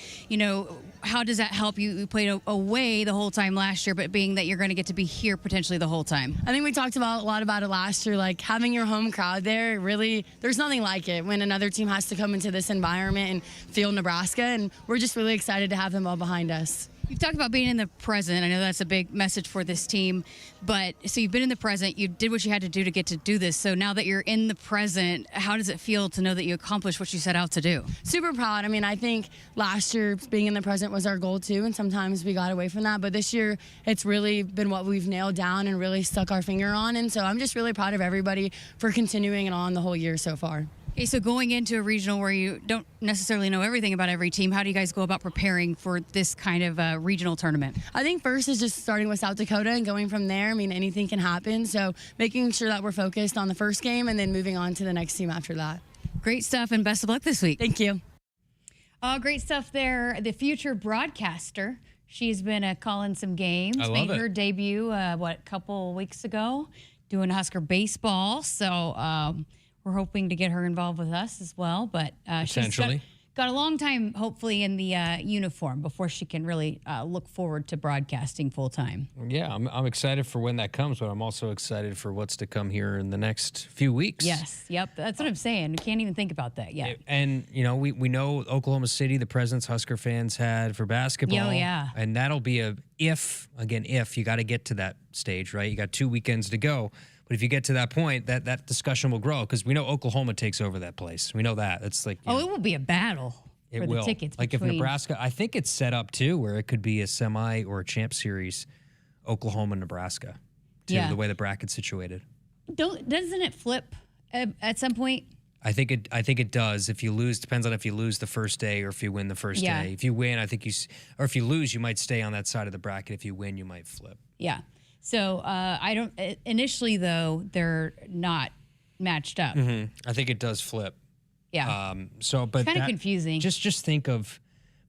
How does that help you? You played away the whole time last year, but being that you're going to get to be here potentially the whole time. I think we talked a lot about it last year, like having your home crowd there. Really, there's nothing like it when another team has to come into this environment and feel Nebraska, and we're just really excited to have them all behind us. You've talked about being in the present. I know that's a big message for this team. But so you've been in the present. You did what you had to do to get to do this. So now that you're in the present, how does it feel to know that you accomplished what you set out to do? Super proud. I mean, I think last year being in the present was our goal too, and sometimes we got away from that. But this year, it's really been what we've nailed down and really stuck our finger on. And so I'm just really proud of everybody for continuing it on the whole year so far. Okay, so going into a regional where you don't necessarily know everything about every team, how do you guys go about preparing for this kind of regional tournament? I think first is just starting with South Dakota and going from there. I mean, anything can happen. So making sure that we're focused on the first game and then moving on to the next team after that. Great stuff, and best of luck this week. Thank you. Great stuff there. The future broadcaster. She's been calling some games. I love Made it. her debut, a couple weeks ago, doing Husker baseball. So, we're hoping to get her involved with us as well, but she's got a long time, hopefully, in the uniform before she can really look forward to broadcasting full time. Yeah, I'm excited for when that comes, but I'm also excited for what's to come here in the next few weeks. Yes, yep, that's what I'm saying. We can't even think about that yet. And, we know Oklahoma City, the presence Husker fans had for basketball. Oh, yeah. And that'll be if you got to get to that stage, right? You got 2 weekends to go. But if you get to that point, that discussion will grow because we know Oklahoma takes over that place. We know that. It's like it will be a battle for the tickets. Like if Nebraska, I think it's set up too where it could be a semi or a champ series, Oklahoma, Nebraska, too, the way the bracket's situated. Doesn't it flip at some point? I think it does. If you lose, depends on if you lose the first day or if you win the first day. If you win, I think or if you lose, you might stay on that side of the bracket. If you win, you might flip. Yeah. So I don't. Initially, though, they're not matched up. Mm-hmm. I think it does flip. Yeah. But kind of confusing. Just think of,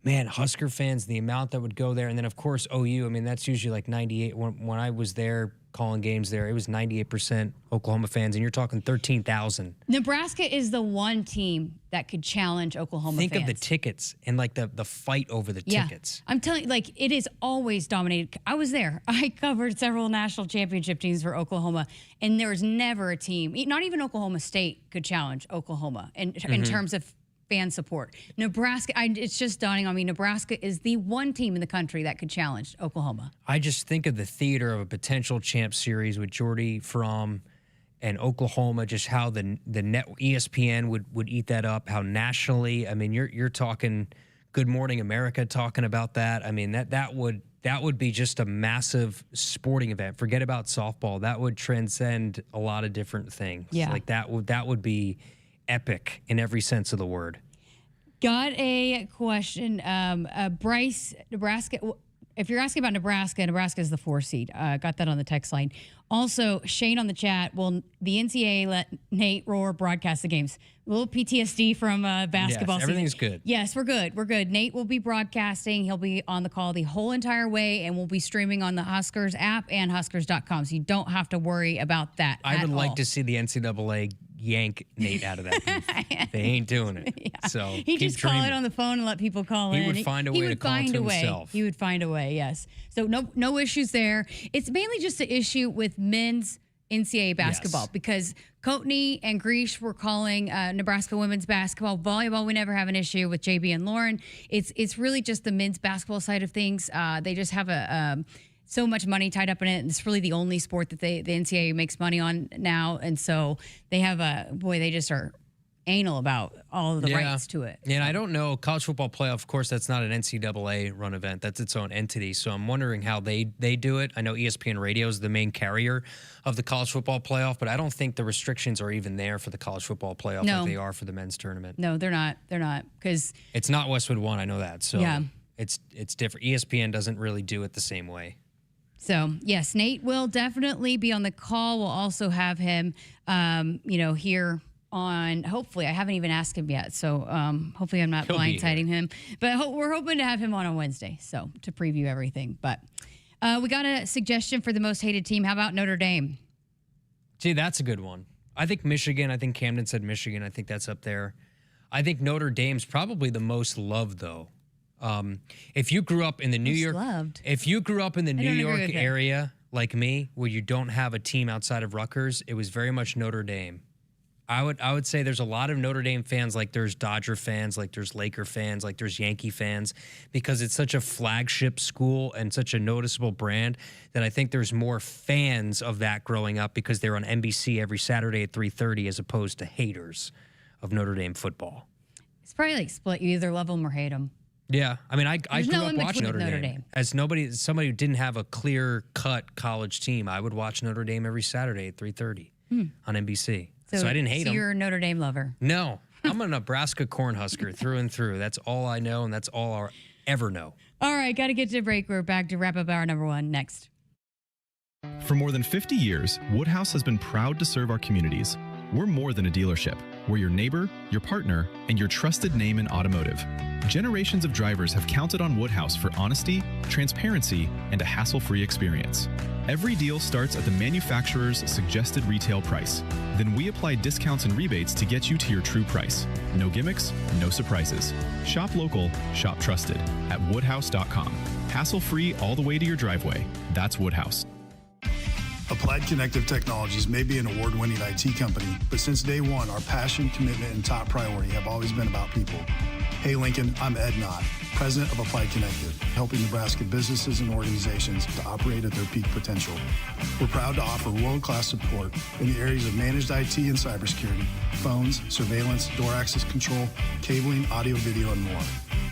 man, Husker fans, the amount that would go there, and then of course OU. I mean, that's usually like 98. When I was there calling games there, it was 98% Oklahoma fans, and you're talking 13,000. Nebraska is the one team that could challenge Oklahoma fans. Think of the tickets and like the fight over the tickets. I'm telling you, like, it is always dominated. I was there. I covered several national championship teams for Oklahoma, and there was never a team, not even Oklahoma State, could challenge Oklahoma in terms of fan support. Nebraska, it's just dawning on me, Nebraska is the one team in the country that could challenge Oklahoma. I just think of the theater of a potential champ series with Jordy Fromm and Oklahoma, just how the net ESPN would eat that up, how nationally, I mean, you're talking Good Morning America talking about that. I mean, that would be just a massive sporting event. Forget about softball. That would transcend a lot of different things. Yeah. Like that would be epic in every sense of the word. Got a question. Bryce, Nebraska, if you're asking about Nebraska, Nebraska is the 4 seed. Got that on the text line. Also, Shane on the chat, will the NCAA let Nate Rohr broadcast the games? A little PTSD from basketball Yes, season. everything's good. Yes, we're good. We're good. Nate will be broadcasting. He'll be on the call the whole entire way, and we'll be streaming on the Huskers app and Huskers.com. So you don't have to worry about that. I would like all. to see the NCAA yank Nate out of that booth. They ain't doing it. Yeah. So He'd keep just call dreaming. it on the phone and let people call in. He would find a way to call it to himself. He would find a way, yes. So no issues there. It's mainly just an issue with men's NCAA basketball because Coatney and Greesh were calling Nebraska women's basketball. Volleyball, we never have an issue with JB and Lauren. It's really just the men's basketball side of things. They just have so much money tied up in it. And it's really the only sport that the NCAA makes money on now. And so they have they just are anal about all of the rights to it. Yeah, and I don't know, college football playoff, of course, that's not an NCAA run event. That's its own entity. So I'm wondering how they do it. I know ESPN Radio is the main carrier of the college football playoff, but I don't think the restrictions are even there for the college football playoff like they are for the men's tournament. No, they're not. They're not. Because it's not Westwood One, I know that. So yeah. It's different. ESPN doesn't really do it the same way. So, yes, Nate will definitely be on the call. We'll also have him, here on, hopefully, I haven't even asked him yet. So, hopefully I'm not blindsiding him. But we're hoping to have him on Wednesday, so to preview everything. But we got a suggestion for the most hated team. How about Notre Dame? Gee, that's a good one. I think Michigan. I think Camden said Michigan. I think that's up there. I think Notre Dame's probably the most loved, though. If you grew up in the New York area like me, where you don't have a team outside of Rutgers, it was very much Notre Dame. I would say there's a lot of Notre Dame fans, like there's Dodger fans, like there's Laker fans, like there's Yankee fans, because it's such a flagship school and such a noticeable brand that I think there's more fans of that growing up because they're on NBC every Saturday at 3:30 as opposed to haters of Notre Dame football. It's probably like split. You either love them or hate them. Yeah, I mean, I grew up watching Notre Dame. As somebody who didn't have a clear-cut college team, I would watch Notre Dame every Saturday at 3:30 on NBC. So I didn't hate them. So you're a Notre Dame lover? No, I'm a Nebraska Cornhusker through and through. That's all I know, and that's all I'll ever know. All right, got to get to a break. We're back to wrap up our number one next. For more than 50 years, Woodhouse has been proud to serve our communities. We're more than a dealership. We're your neighbor, your partner, and your trusted name in automotive. Generations of drivers have counted on Woodhouse for honesty, transparency, and a hassle-free experience. Every deal starts at the manufacturer's suggested retail price. Then we apply discounts and rebates to get you to your true price. No gimmicks, no surprises. Shop local, shop trusted at woodhouse.com. Hassle-free all the way to your driveway. That's Woodhouse. Applied Connective Technologies may be an award-winning IT company, but since day one, our passion, commitment, and top priority have always been about people. Hey Lincoln, I'm Ed Knott, President of Applied Connective, helping Nebraska businesses and organizations to operate at their peak potential. We're proud to offer world-class support in the areas of managed IT and cybersecurity, phones, surveillance, door access control, cabling, audio, video, and more.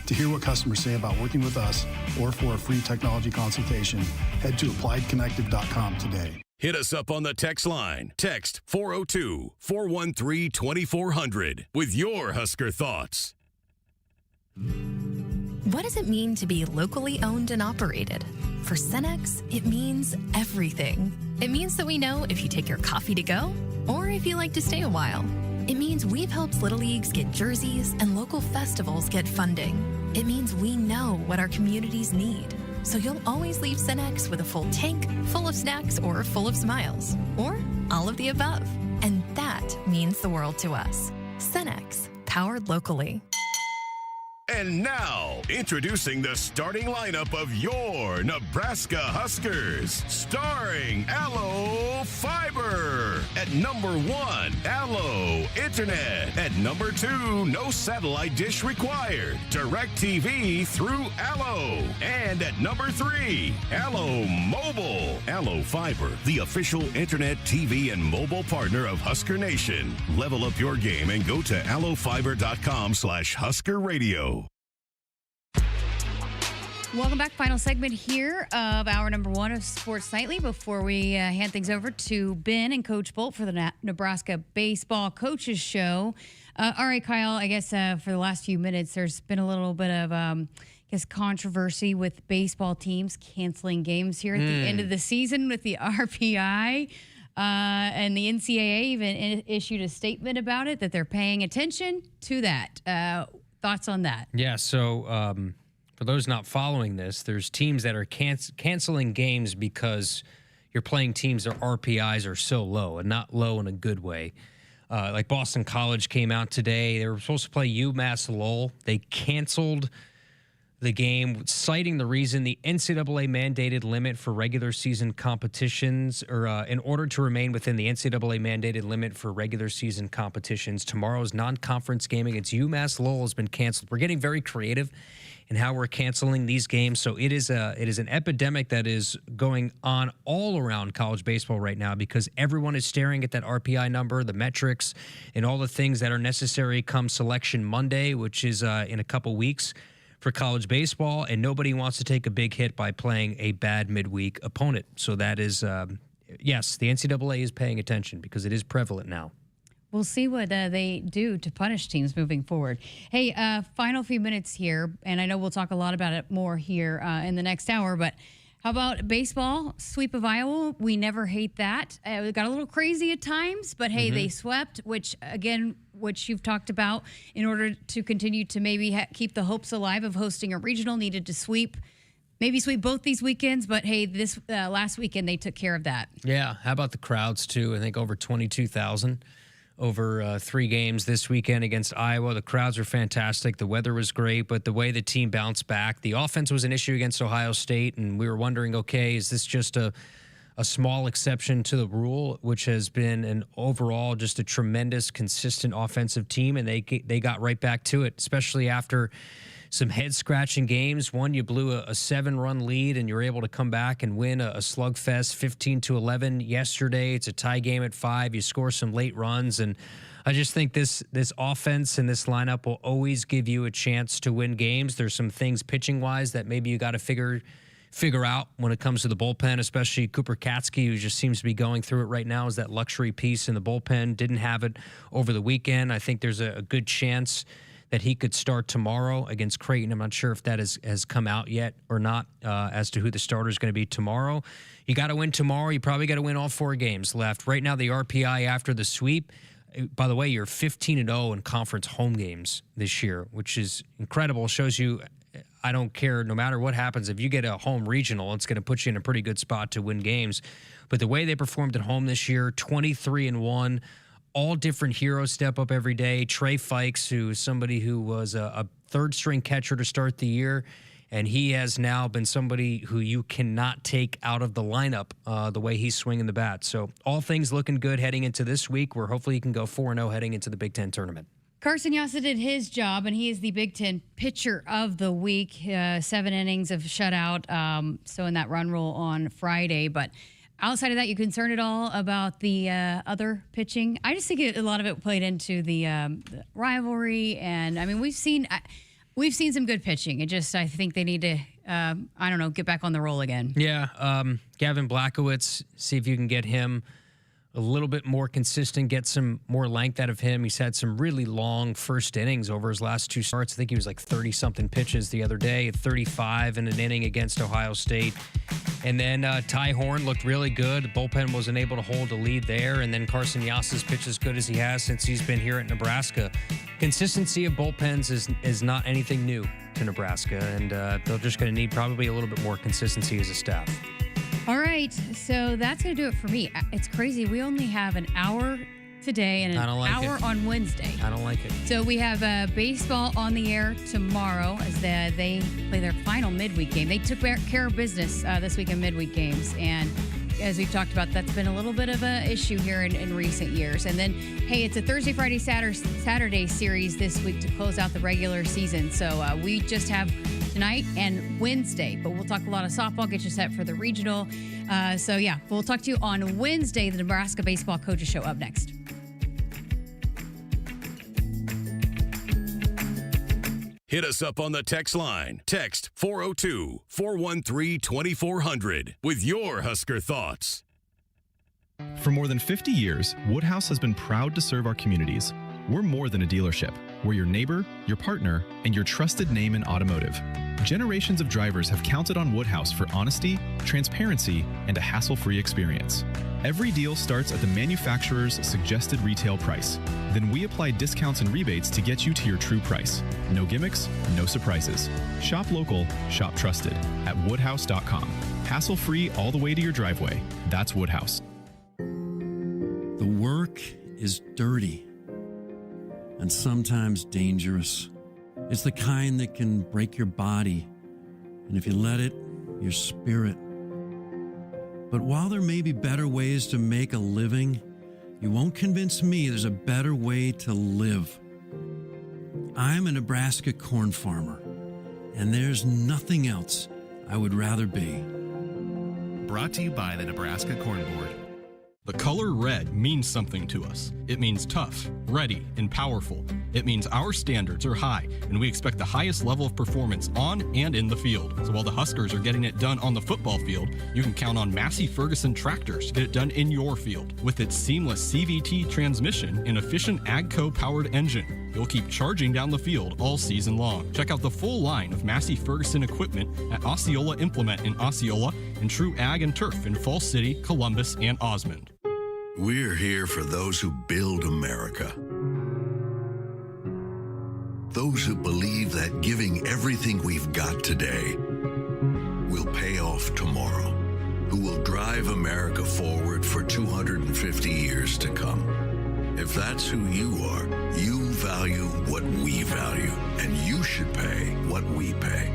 To hear what customers say about working with us or for a free technology consultation, head to appliedconnective.com today. Hit us up on the text line. Text 402-413-2400 with your Husker thoughts. What does it mean to be locally owned and operated? For Cenex, it means everything. It means that we know if you take your coffee to go or if you like to stay a while. It means we've helped Little Leagues get jerseys and local festivals get funding. It means we know what our communities need. So you'll always leave Cenex with a full tank, full of snacks, or full of smiles. Or all of the above. And that means the world to us. Cenex, powered locally. And now, introducing the starting lineup of your Nebraska Huskers. Starring Allo Fiber. At number 1, Allo Internet. At number 2, no satellite dish required. DirecTV through Allo. And at number 3, Allo Mobile. Allo Fiber, the official internet, TV, and mobile partner of Husker Nation. Level up your game and go to allofiber.com/Husker Radio. Welcome back. Final segment here of our number one of Sports Nightly before we hand things over to Ben and Coach Bolt for the Nebraska Baseball Coaches Show. All right, Kyle, I guess for the last few minutes, there's been a little bit of guess, controversy with baseball teams canceling games here at the end of the season with the RPI. And the NCAA even issued a statement about it, that they're paying attention to that. Thoughts on that? Yeah, so for those not following this, there's teams that are canceling games because you're playing teams their RPIs are so low, and not low in a good way. Like Boston College came out today. They were supposed to play UMass Lowell. They canceled the game, citing the reason the NCAA mandated limit for regular season competitions, or in order to remain within the NCAA mandated limit for regular season competitions, tomorrow's non-conference game against UMass Lowell has been canceled. We're getting very creative in how we're canceling these games. So it is an epidemic that is going on all around college baseball right now, because everyone is staring at that RPI number, the metrics, and all the things that are necessary come Selection Monday, which is in a couple weeks for college baseball, and nobody wants to take a big hit by playing a bad midweek opponent. So that is, yes, the NCAA is paying attention because it is prevalent now. We'll see what they do to punish teams moving forward. Hey, final few minutes here, and I know we'll talk a lot about it more here in the next hour, but how about baseball? Sweep of Iowa. We never hate that. It got a little crazy at times, but hey, they swept, which, again, which you've talked about, in order to continue to maybe keep the hopes alive of hosting a regional, needed to sweep both these weekends. But hey, this last weekend they took care of that. Yeah. How about the crowds, too? I think over 22,000 over 3 games this weekend against Iowa. The crowds were fantastic. The weather was great, but the way the team bounced back, the offense was an issue against Ohio State, and we were wondering, okay, is this just a small exception to the rule, which has been an overall just a tremendous, consistent offensive team, and they got right back to it, especially after some head-scratching games. One, you blew a 7-run lead, and you were able to come back and win a slugfest 15-11 yesterday. It's a tie game at 5. You score some late runs, and I just think this offense and this lineup will always give you a chance to win games. There's some things pitching-wise that maybe you got to figure out when it comes to the bullpen, especially Cooper Katsky, who just seems to be going through it right now, is that luxury piece in the bullpen. Didn't have it over the weekend. I think there's a good chance that he could start tomorrow against Creighton. I'm not sure if that has come out yet or not as to who the starter is going to be tomorrow. You got to win tomorrow. You probably got to win all 4 games left. Right now, the RPI after the sweep, by the way, you're 15-0 in conference home games this year, which is incredible. Shows you, I don't care, no matter what happens, if you get a home regional, it's going to put you in a pretty good spot to win games. But the way they performed at home this year, 23-1, all different heroes step up every day. Trey Fikes, who is somebody who was a third-string catcher to start the year, and he has now been somebody who you cannot take out of the lineup the way he's swinging the bat. So all things looking good heading into this week, where hopefully he can go 4-0 heading into the Big Ten tournament. Carson Yassa did his job, and he is the Big Ten pitcher of the week. 7 innings of shutout, so in that run rule on Friday. But outside of that, you concerned at all about the other pitching? I just think a lot of it played into the rivalry, and I mean we've seen some good pitching. I think they need to get back on the roll again. Yeah, Gavin Blackowitz, see if you can get him a little bit more consistent, get some more length out of him. He's had some really long first innings over his last 2 starts. I think he was like 30-something pitches the other day, at 35 in an inning against Ohio State. And then Ty Horn looked really good. The bullpen wasn't able to hold a lead there. And then Carson Yassa's pitched as good as he has since he's been here at Nebraska. Consistency of bullpens is not anything new to Nebraska, and they're just going to need probably a little bit more consistency as a staff. All right, so that's going to do it for me. It's crazy. We only have an hour today and an hour on Wednesday. I don't like it. So we have baseball on the air tomorrow as they play their final midweek game. They took care of business this week in midweek games, and as we've talked about, that's been a little bit of an issue here in recent years. And then, hey, it's a Thursday, Friday, Saturday series this week to close out the regular season. So we just have tonight and Wednesday, but we'll talk a lot of softball, get you set for the regional. We'll talk to you on Wednesday. The Nebraska Baseball Coaches Show up next. Hit us up on the text line. Text 402-413-2400 with your Husker thoughts. For more than 50 years, Woodhouse has been proud to serve our communities. We're more than a dealership. We're your neighbor, your partner, and your trusted name in automotive. Generations of drivers have counted on Woodhouse for honesty, transparency, and a hassle-free experience. Every deal starts at the manufacturer's suggested retail price. Then we apply discounts and rebates to get you to your true price. No gimmicks, no surprises. Shop local, shop trusted at woodhouse.com. Hassle-free all the way to your driveway. That's Woodhouse. The work is dirty and sometimes dangerous. It's the kind that can break your body, and if you let it, your spirit. But while there may be better ways to make a living, you won't convince me there's a better way to live. I'm a Nebraska corn farmer, and there's nothing else I would rather be. Brought to you by the Nebraska Corn Board. The color red means something to us. It means tough, ready, and powerful. It means our standards are high, and we expect the highest level of performance on and in the field. So while the Huskers are getting it done on the football field, you can count on Massey Ferguson tractors to get it done in your field. With its seamless CVT transmission and efficient AGCO-powered engine, you'll keep charging down the field all season long. Check out the full line of Massey Ferguson equipment at Osceola Implement in Osceola and True Ag and Turf in Falls City, Columbus, and Osmond. We're here for those who build America. Those who believe that giving everything we've got today will pay off tomorrow. Who will drive America forward for 250 years to come. If that's who you are, you value what we value, and you should pay what we pay.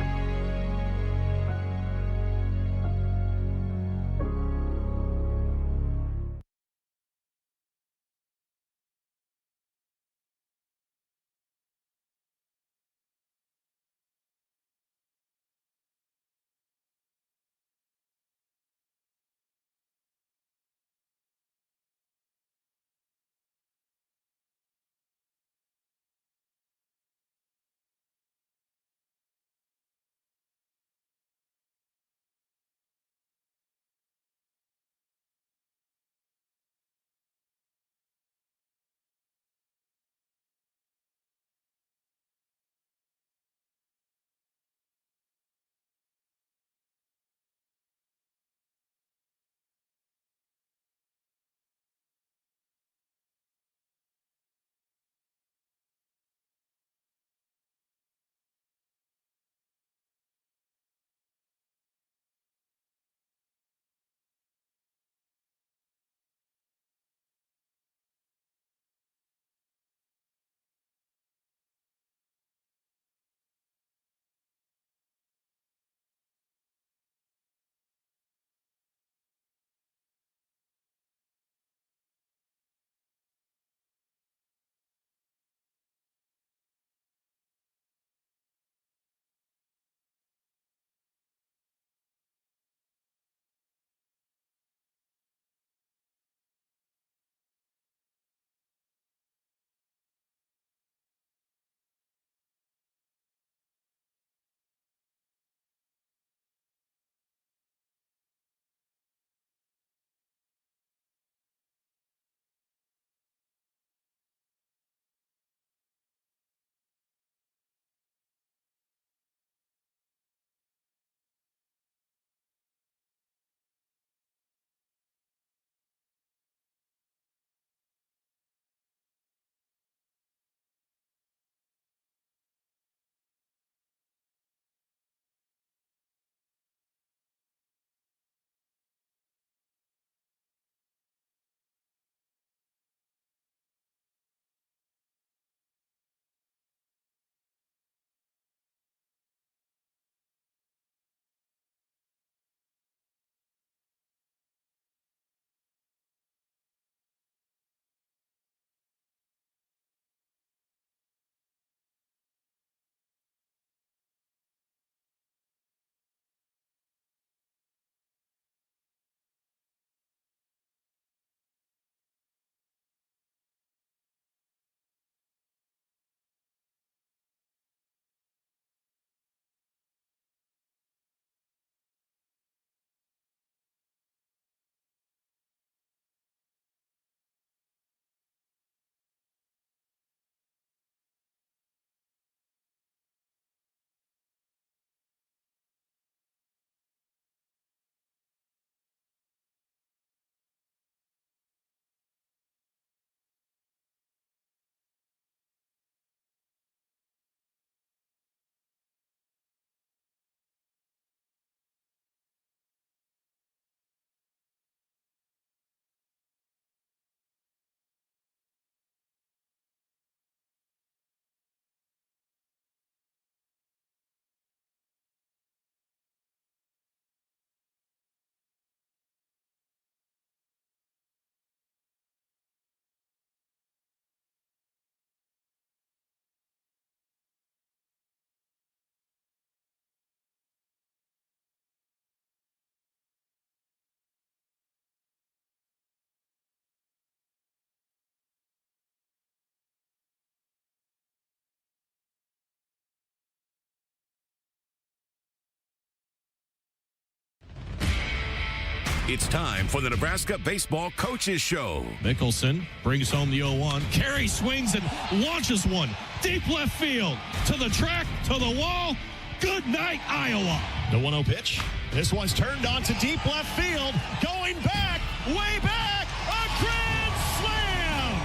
It's time for the Nebraska Baseball Coaches Show. Mickelson brings home the 0-1. Carey swings and launches one. Deep left field. To the track, to the wall. Good night, Iowa. The 1-0 pitch. This one's turned on to deep left field. Going back, way back. A grand slam.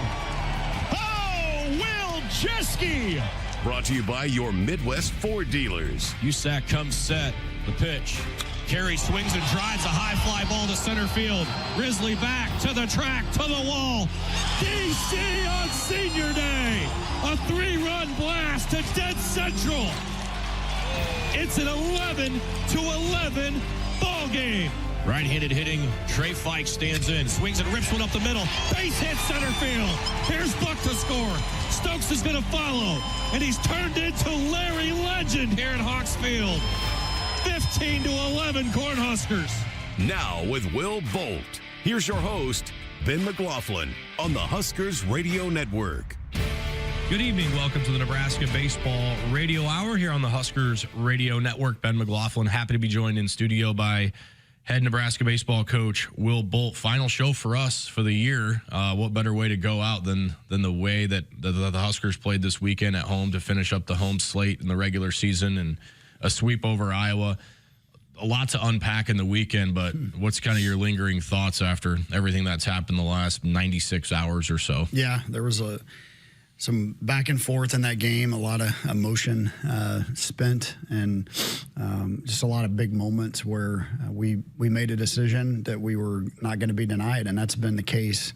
Oh, Will Jeske. Brought to you by your Midwest Ford dealers. USAC comes set. The pitch. Carey swings and drives a high fly ball to center field. Risley back to the track, to the wall. DC on senior day. A 3-run blast to dead central. It's an 11-11 ball game. Right-handed hitting, Trey Fike stands in, swings and rips one up the middle. Base hit center field. Here's Buck to score. Stokes is going to follow, and he's turned into Larry Legend here at Hawks Field. 15-11 Cornhuskers. Now with Will Bolt. Here's your host, Ben McLaughlin, on the Huskers Radio Network. Good evening. Welcome to the Nebraska Baseball Radio Hour here on the Huskers Radio Network. Ben McLaughlin, happy to be joined in studio by head Nebraska baseball coach Will Bolt. Final show for us for the year. What better way to go out than the way that the Huskers played this weekend at home to finish up the home slate in the regular season and a sweep over Iowa. A lot to unpack in the weekend, but what's kind of your lingering thoughts after everything that's happened the last 96 hours or so? Yeah, there was some back and forth in that game, a lot of emotion spent, and just a lot of big moments where we made a decision that we were not going to be denied, and that's been the case.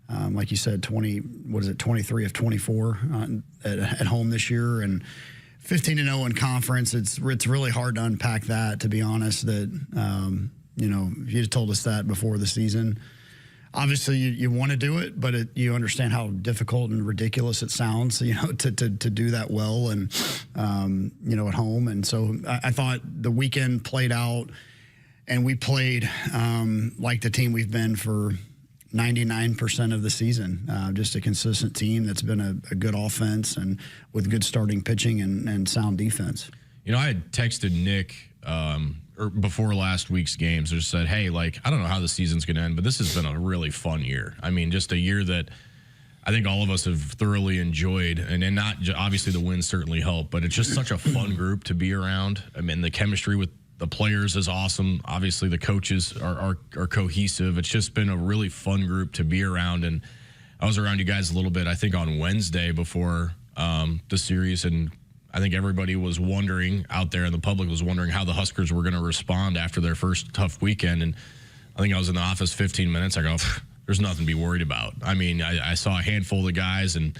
Like you said, 23 of 24 at home this year, and 15-0 in conference. It's really hard to unpack that, to be honest. That if you told us that before the season, obviously you want to do it, but you understand how difficult and ridiculous it sounds, to do that well and at home. And so I thought the weekend played out, and we played like the team we've been for 99% of the season, just a consistent team that's been a good offense and with good starting pitching and sound defense. I had texted Nick before last week's games. I just said, hey, I don't know how the season's going to end, but this has been a really fun year. I mean, just a year that I think all of us have thoroughly enjoyed, and not obviously the wins certainly help, but it's just such a fun group to be around. I mean, the chemistry with the players is awesome. Obviously, the coaches are cohesive. It's just been a really fun group to be around. And I was around you guys a little bit, I think, on Wednesday before the series, and I think everybody was wondering out there, and the public was wondering how the Huskers were going to respond after their first tough weekend. And I think I was in the office 15 minutes. I go, there's nothing to be worried about. I mean, I saw a handful of the guys, and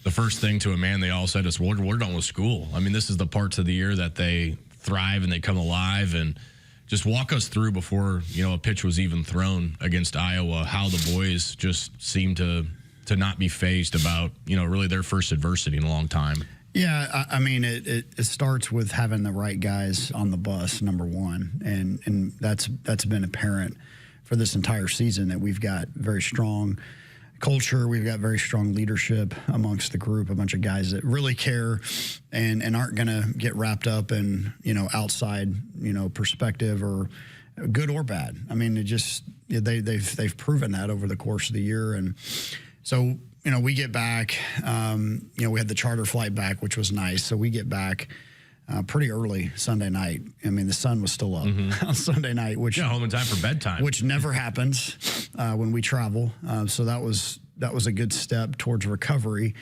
the first thing to a man they all said is, we're done with school. I mean, this is the parts of the year that they thrive and they come alive. And just walk us through before a pitch was even thrown against Iowa, how the boys just seemed to not be fazed about really their first adversity in a long time. Yeah, I mean it starts with having the right guys on the bus, number one, and that's been apparent for this entire season, that we've got very strong culture. We've got very strong leadership amongst the group, a bunch of guys that really care and aren't going to get wrapped up in, outside, perspective, or good or bad. I mean, they've proven that over the course of the year. And so, we get back, we had the charter flight back, which was nice. So we get back pretty early Sunday night. I mean, the sun was still up on Sunday night, which home in time for bedtime, which never happens when we travel. So that was a good step towards recovery.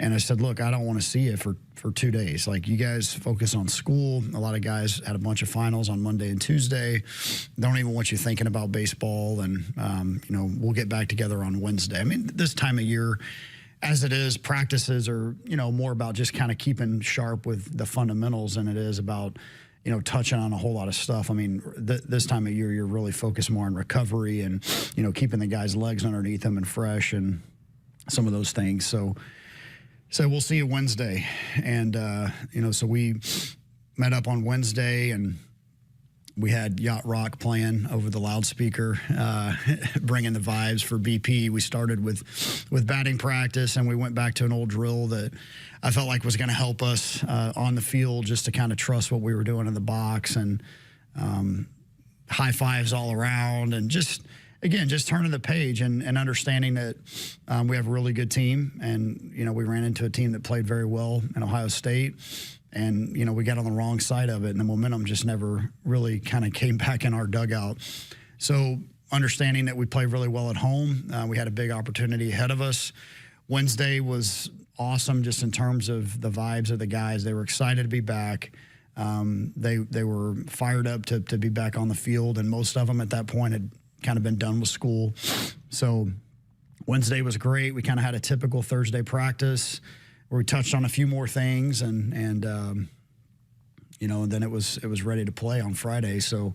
And I said, look, I don't want to see you for 2 days. You guys focus on school. A lot of guys had a bunch of finals on Monday and Tuesday. Don't even want you thinking about baseball. And, we'll get back together on Wednesday. I mean, this time of year, as it is, practices are, more about just kind of keeping sharp with the fundamentals than it is about, touching on a whole lot of stuff. I mean, this time of year, you're really focused more on recovery and, keeping the guys' legs underneath them and fresh and some of those things. So we'll see you Wednesday. And, so we met up on Wednesday, and we had Yacht Rock playing over the loudspeaker, bringing the vibes for BP. We started with batting practice, and we went back to an old drill that I felt like was going to help us on the field, just to kind of trust what we were doing in the box. And high fives all around, and just turning the page and understanding that we have a really good team. And, we ran into a team that played very well in Ohio State, and, we got on the wrong side of it, and the momentum just never really kind of came back in our dugout. So understanding that we played really well at home, we had a big opportunity ahead of us. Wednesday was awesome just in terms of the vibes of the guys. They were excited to be back. They were fired up to be back on the field, and most of them at that point had kind of been done with school. So Wednesday was great. We kind of had a typical Thursday practice where we touched on a few more things, and then it was ready to play on Friday. So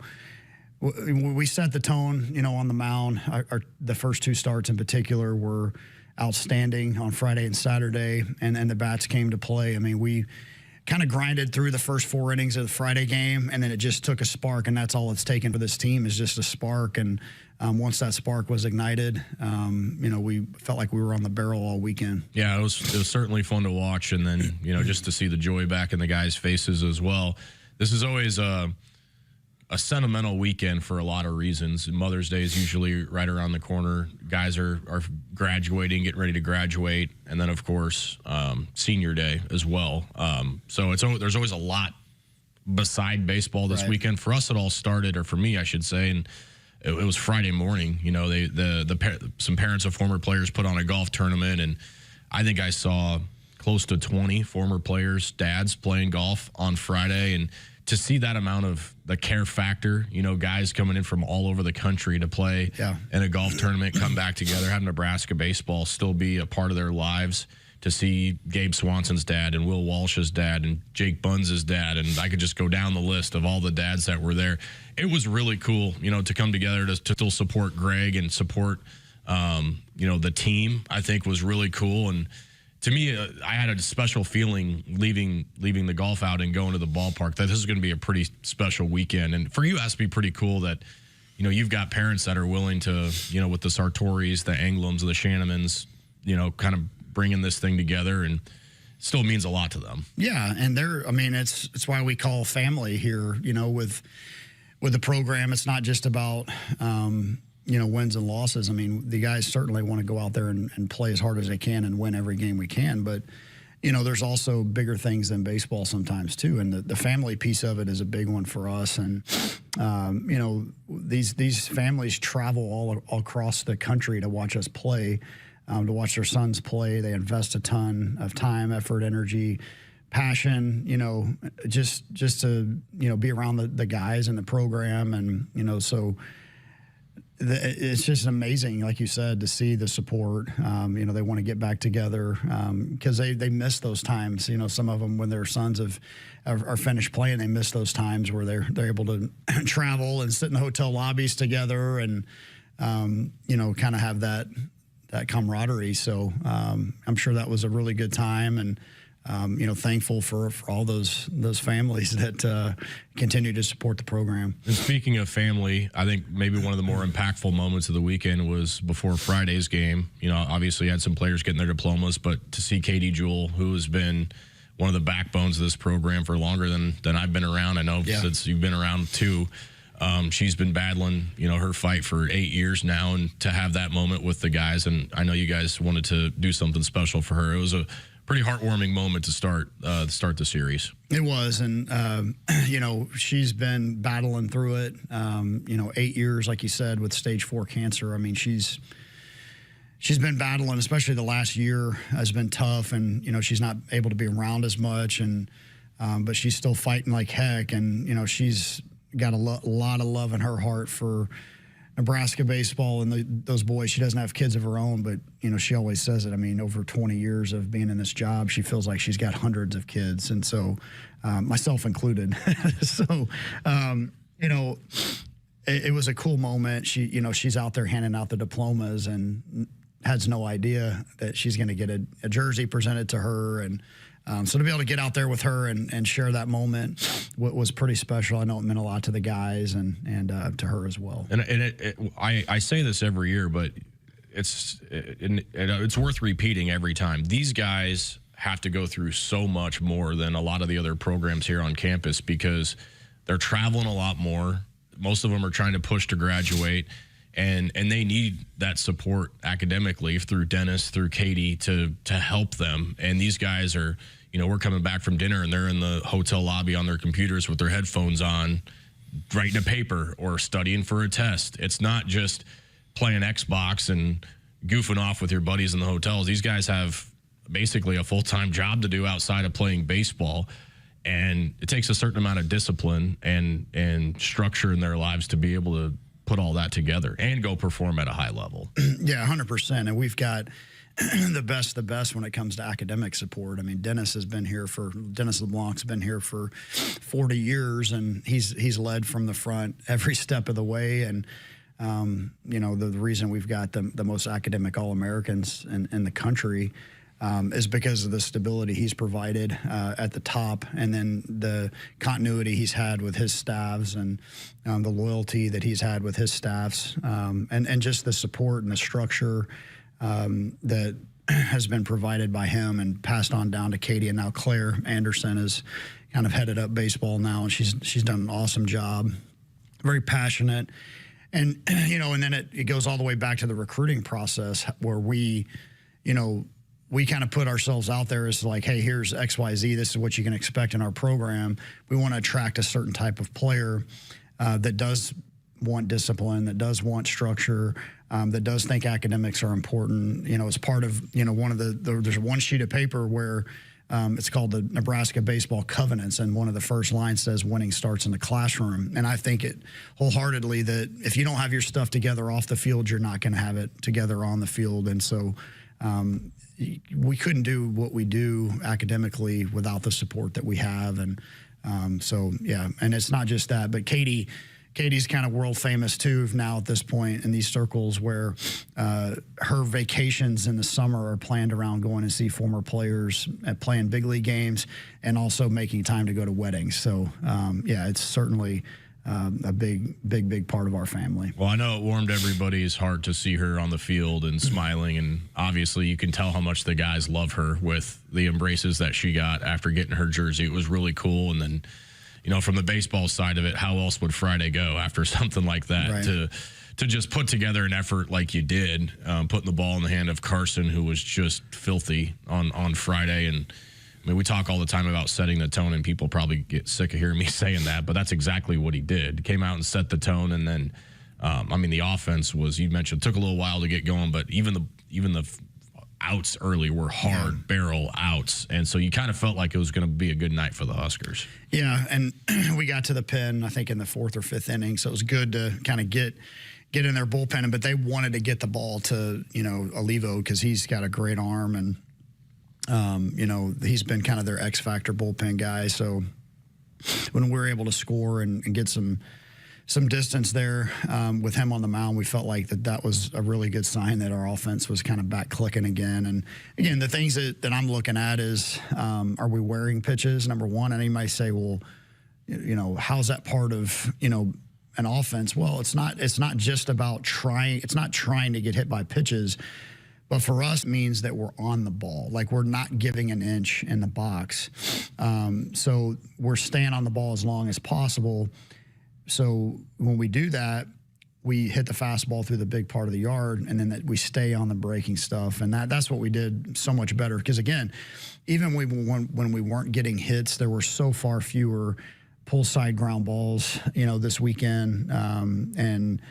we set the tone, on the mound. The first two starts in particular were outstanding on Friday and Saturday, and the bats came to play. I mean, we kind of grinded through the first 4 innings of the Friday game, and then it just took a spark, and that's all it's taken for this team is just a spark. And once that spark was ignited, we felt like we were on the barrel all weekend. Yeah, it was certainly fun to watch, and then just to see the joy back in the guys' faces as well. This is always a sentimental weekend for a lot of reasons. Mother's Day is usually right around the corner. Guys are graduating, getting ready to graduate, and then of course Senior Day as well. So there's always a lot beside baseball this weekend. For us, it all started, or for me, I should say, and it was Friday morning. Some parents of former players put on a golf tournament, and I think I saw close to 20 former players' dads playing golf on Friday, and to see that amount of the care factor, guys coming in from all over the country to play in a golf tournament, come back together, have Nebraska baseball still be a part of their lives, to see Gabe Swanson's dad and Will Walsh's dad and Jake Buns' dad, and I could just go down the list of all the dads that were there. It was really cool, to come together to still support Greg and support, the team, I think was really cool. And to me, I had a special feeling leaving the golf out and going to the ballpark that this is going to be a pretty special weekend. And for you, it has to be pretty cool that, you've got parents that are willing to, with the Sartoris, the Angloms, the Shannamans, kind of bringing this thing together, and still means a lot to them. Yeah, and it's why we call family here, with the program. It's not just about wins and losses. I mean, the guys certainly want to go out there and play as hard as they can and win every game we can. But, there's also bigger things than baseball sometimes too. And the family piece of it is a big one for us. And, these families travel all across the country to watch us play, to watch their sons play. They invest a ton of time, effort, energy, passion, just to, be around the guys in the program. And, so it's just amazing, like you said, to see the support. They want to get back together because they miss those times. Some of them, when their sons are finished playing, they miss those times where they're able to travel and sit in the hotel lobbies together and kind of have that camaraderie. So I'm sure that was a really good time, and thankful for all those families that continue to support the program. And speaking of family, I think maybe one of the more impactful moments of the weekend was before Friday's game. Obviously you had some players getting their diplomas, but to see Katie Jewell, who has been one of the backbones of this program for longer than I've been around. I know since you've been around too. She's been battling, her fight for 8 years now, and to have that moment with the guys, and I know you guys wanted to do something special for her. It was a pretty heartwarming moment to start the series. It was, and she's been battling through it. 8 years, like you said, with stage 4 cancer. I mean, she's been battling, especially the last year has been tough, and she's not able to be around as much, and but she's still fighting like heck, and she's got a lot of love in her heart for Nebraska baseball and those boys. She doesn't have kids of her own, but she always says it. I mean, over 20 years of being in this job, she feels like she's got hundreds of kids, and so myself included. So it was a cool moment. She's out there handing out the diplomas and has no idea that she's going to get a jersey presented to her, and so to be able to get out there with her and share that moment was pretty special. I know it meant a lot to the guys and to her as well. And I say this every year, but it's worth repeating every time. These guys have to go through so much more than a lot of the other programs here on campus because they're traveling a lot more. most of them are trying to push to graduate, and they need that support academically through Dennis, through Katie to help them. And these guys are, we're coming back from dinner and they're in the hotel lobby on their computers with their headphones on, writing a paper or studying for a test. It's not just playing Xbox and goofing off with your buddies in the hotels. These guys have basically a full-time job to do outside of playing baseball, and it takes a certain amount of discipline and structure in their lives to be able to put all that together and go perform at a high level. Yeah, 100%. And we've got the best when it comes to academic support. I mean, Dennis LeBlanc's been here for 40 years, and he's led from the front every step of the way. And the reason we've got the most academic All-Americans in the country is because of the stability he's provided at the top, and then the continuity he's had with his staffs, and the loyalty that he's had with his staffs, and just the support and the structure that has been provided by him and passed on down to Katie. And now Claire Anderson is kind of headed up baseball now, and she's done an awesome job, very passionate. And, and then it goes all the way back to the recruiting process, where we kind of put ourselves out there as like, hey, here's XYZ. This is what you can expect in our program. We want to attract a certain type of player that does want discipline, that does want structure, that does think academics are important. As part of, there's one sheet of paper where it's called the Nebraska Baseball Covenants, and one of the first lines says winning starts in the classroom. And I think it wholeheartedly that if you don't have your stuff together off the field, you're not going to have it together on the field. And so we couldn't do what we do academically without the support that we have. And and it's not just that, but Katie's kind of world famous too now at this point in these circles, where her vacations in the summer are planned around going to see former players at playing big league games, and also making time to go to weddings. So it's certainly a big part of our family. Well, I know it warmed everybody's heart to see her on the field and smiling, and obviously you can tell how much the guys love her with the embraces that she got after getting her jersey. It was really cool. And then, from the baseball side of it, how else would Friday go after something like that? Right. To just put together an effort like you did, putting the ball in the hand of Carson, who was just filthy on Friday. And I mean, we talk all the time about setting the tone, and people probably get sick of hearing me saying that, but that's exactly what he did. Came out and set the tone, and then, the offense was, you mentioned, took a little while to get going, but even the outs early were hard barrel outs, and so you kind of felt like it was going to be a good night for the Huskers. Yeah, and we got to the pen, I think, in the fourth or fifth inning, so it was good to kind of get in their bullpen, but they wanted to get the ball to, Olivo, because he's got a great arm, and he's been kind of their X factor bullpen guy. So when we were able to score and get some distance there with him on the mound, we felt like that was a really good sign that our offense was kind of back clicking again. And again, the things that I'm looking at is, are we wearing pitches? Number one, and you might say, well, how's that part of, an offense? Well, it's not just about trying. It's not trying to get hit by pitches. But for us, it means that we're on the ball. Like, we're not giving an inch in the box. So we're staying on the ball as long as possible. So when we do that, we hit the fastball through the big part of the yard, and then we stay on the breaking stuff. And that's what we did so much better. Because, again, even when we weren't getting hits, there were so far fewer pull side ground balls, this weekend. And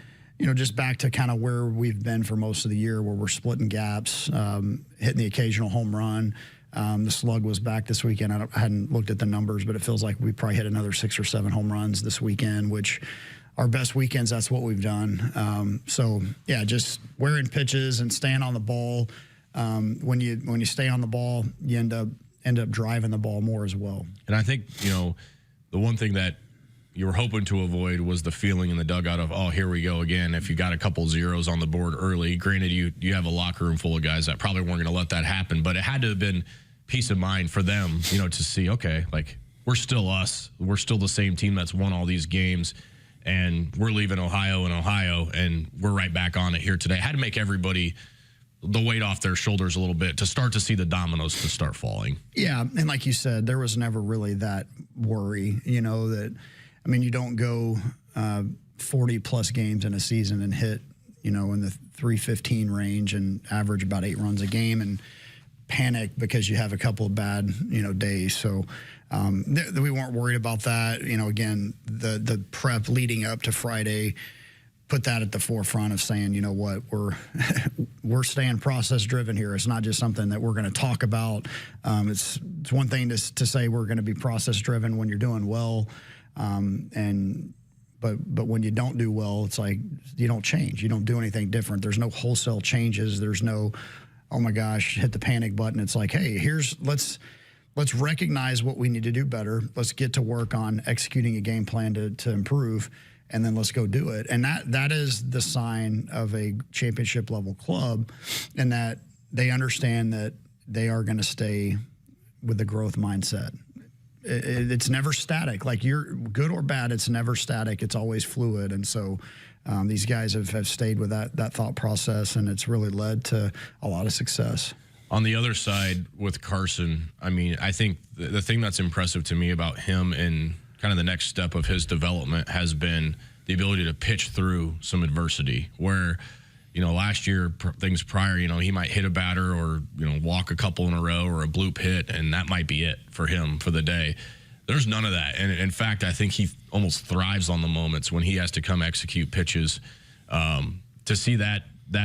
just back to kind of where we've been for most of the year, where we're splitting gaps, hitting the occasional home run. The slug was back this weekend. I hadn't looked at the numbers, but it feels like we probably hit another 6 or 7 home runs this weekend, which our best weekends, that's what we've done. Just wearing pitches and staying on the ball. When you stay on the ball, you end up driving the ball more as well. And I think, the one thing that you were hoping to avoid was the feeling in the dugout of, oh, here we go again. If you got a couple zeros on the board early, granted, you have a locker room full of guys that probably weren't going to let that happen, but it had to have been peace of mind for them, to see, okay, like, we're still us. We're still the same team that's won all these games, and we're leaving Ohio, and we're right back on it here today. Had to make everybody the weight off their shoulders a little bit to start to see the dominoes to start falling. Yeah, and like you said, there was never really that worry, that – you don't go 40 plus games in a season and hit, in the 315 range and average about 8 runs a game and panic because you have a couple of bad, days. So we weren't worried about that. Again, the prep leading up to Friday put that at the forefront of saying, you know what, we're staying process driven here. It's not just something that we're going to talk about. It's one thing to say we're going to be process driven when you're doing well, but when you don't do well, it's like you don't change. You don't do anything different. There's no wholesale changes. There's no, oh my gosh, hit the panic button. It's like, hey, let's recognize what we need to do better. Let's get to work on executing a game plan to improve. And then let's go do it. And that is the sign of a championship level club, and that they understand that they are going to stay with the growth mindset. It's never static. Like, you're good or bad, it's never static. It's always fluid. And so these guys have stayed with that thought process, and it's really led to a lot of success. On the other side with Carson, I mean, I think the thing that's impressive to me about him and kind of the next step of his development has been the ability to pitch through some adversity where, last year, things prior, he might hit a batter or, walk a couple in a row or a bloop hit, and that might be it for him for the day. There's none of that. And in fact, I think he almost thrives on the moments when he has to come execute pitches. To see that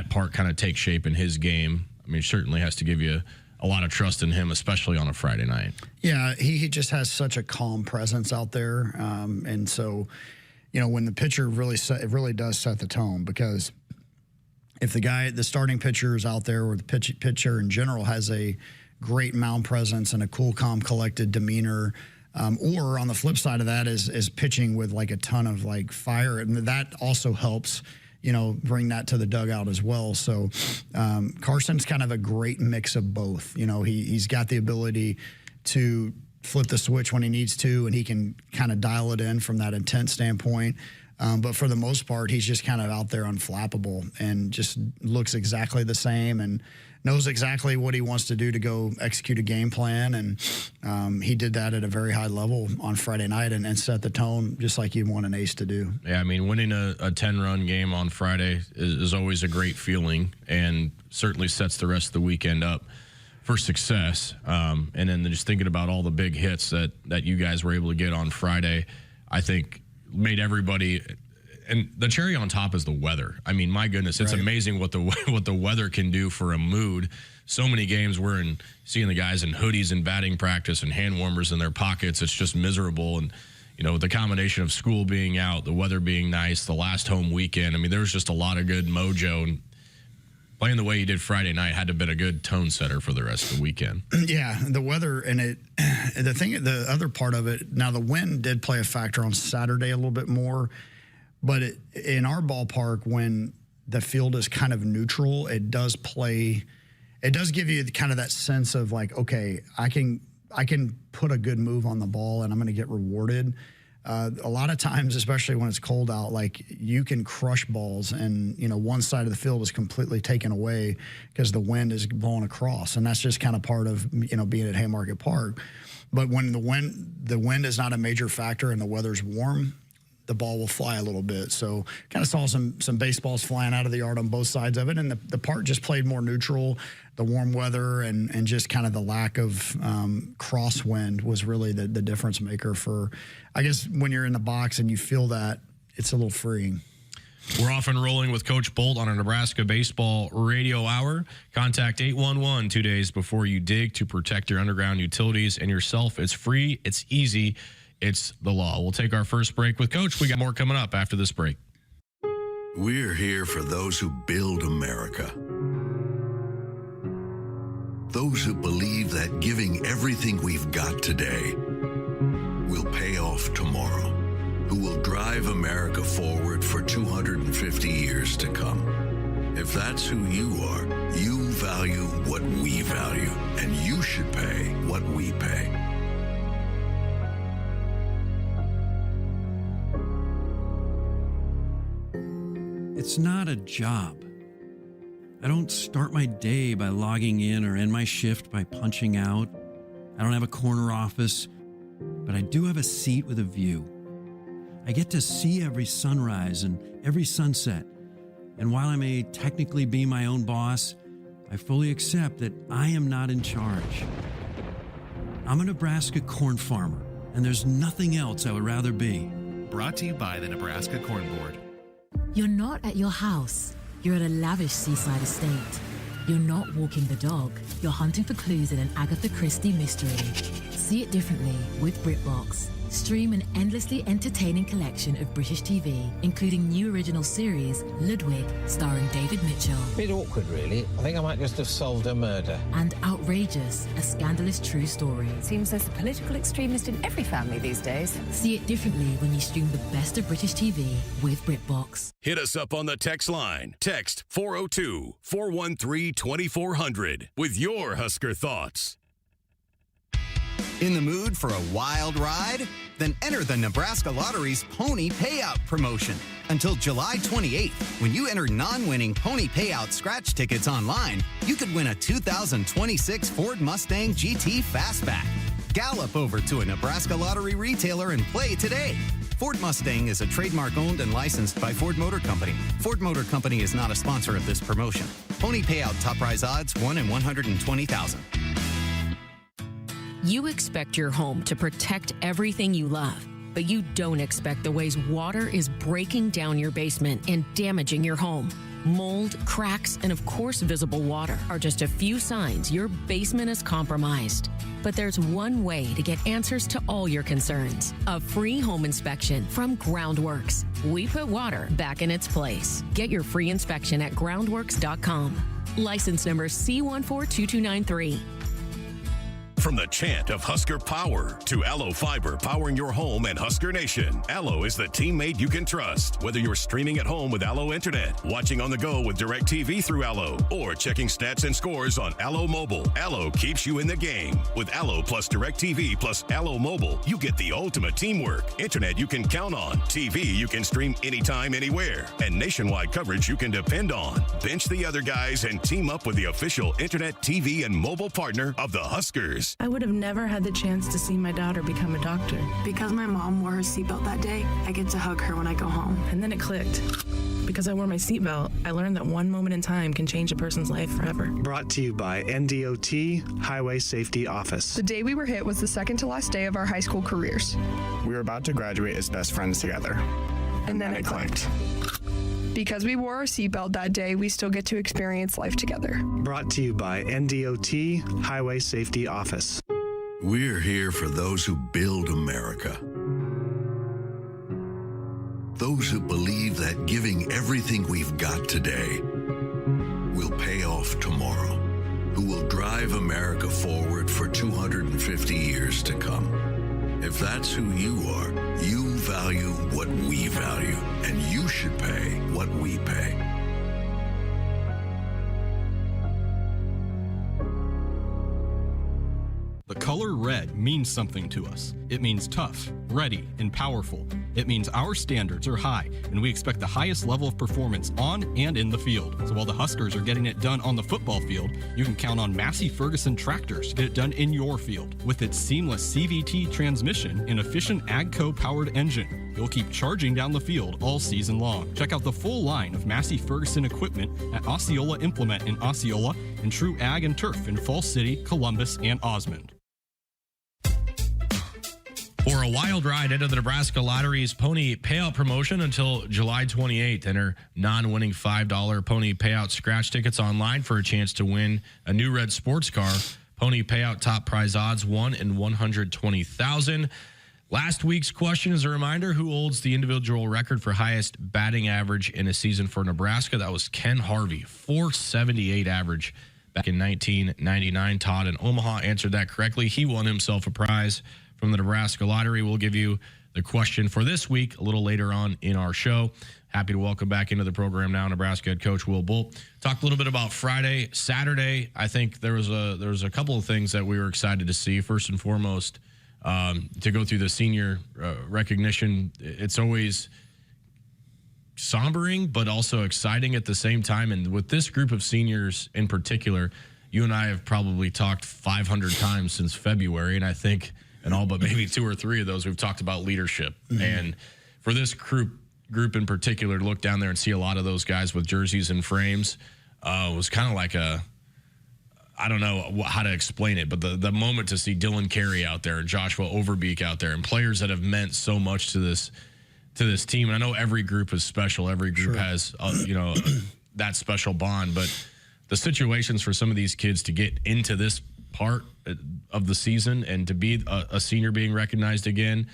part kind of take shape in his game, I mean, certainly has to give you a lot of trust in him, especially on a Friday night. Yeah, he just has such a calm presence out there. And so, when the pitcher it really does set the tone, because if the starting pitcher is out there, or the pitcher in general has a great mound presence and a cool, calm, collected demeanor, or on the flip side of that is pitching with like a ton of like fire, and that also helps bring that to the dugout as well. So Carson's kind of a great mix of both. He's got the ability to flip the switch when he needs to, and he can kind of dial it in from that intent standpoint. But for the most part, he's just kind of out there unflappable and just looks exactly the same and knows exactly what he wants to do to go execute a game plan. And he did that at a very high level on Friday night and set the tone just like you want an ace to do. Yeah, I mean, winning a 10-run game on Friday is always a great feeling, and certainly sets the rest of the weekend up for success. And then just thinking about all the big hits that you guys were able to get on Friday, I think made everybody, and the cherry on top is the weather. I mean, my goodness, it's amazing what the weather can do for a mood. So many games we're seeing the guys in hoodies and batting practice and hand warmers in their pockets. It's just miserable. And, with the combination of school being out, the weather being nice, the last home weekend, I mean, there was just a lot of good mojo, and playing the way you did Friday night had to have been a good tone setter for the rest of the weekend. Yeah, the weather and the other part of it, now the wind did play a factor on Saturday a little bit more, but in our ballpark, when the field is kind of neutral, it does give you kind of that sense of like, okay, I can put a good move on the ball and I'm going to get rewarded. A lot of times, especially when it's cold out, like you can crush balls and, one side of the field is completely taken away because the wind is blowing across. And that's just kind of part of, being at Haymarket Park. But when the wind is not a major factor and the weather's warm, the ball will fly a little bit. So kind of saw some baseballs flying out of the yard on both sides of it. And the park just played more neutral. The warm weather and just kind of the lack of crosswind was really the difference maker for, I guess, when you're in the box and you feel that, it's a little freeing. We're off and rolling with Coach Bolt on our Nebraska Baseball Radio Hour. Contact 811 2 days before you dig to protect your underground utilities and yourself. It's free. It's easy. It's the law. We'll take our first break with Coach. We got more coming up after this break. We're here for those who build America. Those who believe that giving everything we've got today will pay off tomorrow. Who will drive America forward for 250 years to come. If that's who you are, you value what we value, and you should pay what we pay. It's not a job. I don't start my day by logging in or end my shift by punching out. I don't have a corner office, but I do have a seat with a view. I get to see every sunrise and every sunset. And while I may technically be my own boss, I fully accept that I am not in charge. I'm a Nebraska corn farmer, and there's nothing else I would rather be. Brought to you by the Nebraska Corn Board. You're not at your house. You're at a lavish seaside estate. You're not walking the dog. You're hunting for clues in an Agatha Christie mystery. See it differently with BritBox. Stream an endlessly entertaining collection of British TV, including new original series, Ludwig, starring David Mitchell. Bit awkward, really. I think I might just have solved a murder. And Outrageous, a scandalous true story. Seems there's a political extremist in every family these days. See it differently when you stream the best of British TV with BritBox. Hit us up on the text line. Text 402-413-2400 with your Husker thoughts. In the mood for a wild ride? Then enter the Nebraska Lottery's Pony Payout promotion. Until July 28th, when you enter non-winning Pony Payout scratch tickets online, you could win a 2026 Ford Mustang GT Fastback. Gallop over to a Nebraska Lottery retailer and play today. Ford Mustang is a trademark owned and licensed by Ford Motor Company. Ford Motor Company is not a sponsor of this promotion. Pony Payout top prize odds 1 in 120,000. You expect your home to protect everything you love, but you don't expect the ways water is breaking down your basement and damaging your home. Mold, cracks, and of course visible water are just a few signs your basement is compromised. But there's one way to get answers to all your concerns. A free home inspection from Groundworks. We put water back in its place. Get your free inspection at groundworks.com. License number C142293. From the chant of Husker Power to Allo Fiber powering your home and Husker Nation, Allo is the teammate you can trust. Whether you're streaming at home with Allo Internet, watching on the go with DirecTV through Allo, or checking stats and scores on Allo Mobile, Allo keeps you in the game. With Allo plus DirecTV plus Allo Mobile, you get the ultimate teamwork. Internet you can count on, TV you can stream anytime, anywhere, and nationwide coverage you can depend on. Bench the other guys and team up with the official Internet, TV, and mobile partner of the Huskers. I would have never had the chance to see my daughter become a doctor. Because my mom wore her seatbelt that day, I get to hug her when I go home. And then it clicked. Because I wore my seatbelt, I learned that one moment in time can change a person's life forever. Brought to you by NDOT Highway Safety Office. The day we were hit was the second to last day of our high school careers. We were about to graduate as best friends together. And then it clicked. Because we wore our seatbelt that day, we still get to experience life together. Brought to you by NDOT Highway Safety Office. We're here for those who build America. Those who believe that giving everything we've got today will pay off tomorrow. Who will drive America forward for 250 years to come. If that's who you are, you value what we value, and you should pay what we pay. The color red means something to us. It means tough, ready, and powerful. It means our standards are high, and we expect the highest level of performance on and in the field. So while the Huskers are getting it done on the football field, you can count on Massey Ferguson tractors to get it done in your field. With its seamless CVT transmission and efficient AGCO-powered engine, you'll keep charging down the field all season long. Check out the full line of Massey Ferguson equipment at Osceola Implement in Osceola and True Ag and Turf in Falls City, Columbus, and Osmond. For a wild ride, enter the Nebraska Lottery's Pony Payout promotion until July 28th. Enter non-winning $5 Pony Payout scratch tickets online for a chance to win a new red sports car. Pony Payout top prize odds 1 in 120,000. Last week's question is a reminder: who holds the individual record for highest batting average in a season for Nebraska? That was Ken Harvey, .478 average back in 1999. Todd in Omaha answered that correctly. He won himself a prize from the Nebraska Lottery. We'll give you the question for this week a little later on in our show. Happy to welcome back into the program now Nebraska head coach Will Bolt. Talked a little bit about Friday, Saturday. I think there was a couple of things that we were excited to see. First and foremost, to go through the senior recognition. It's always sombering, but also exciting at the same time. And with this group of seniors in particular, you and I have probably talked 500 times since February, and I think in all but maybe 2 or 3 of those, we've talked about leadership. Mm-hmm. And for this group in particular to look down there and see a lot of those guys with jerseys and frames was kind of like I don't know how to explain it, but the moment to see Dylan Carey out there and Joshua Overbeek out there and players that have meant so much to this team. And I know every group is special. Every group has, that special bond. But the situations for some of these kids to get into this part of the season and to be a senior being recognized again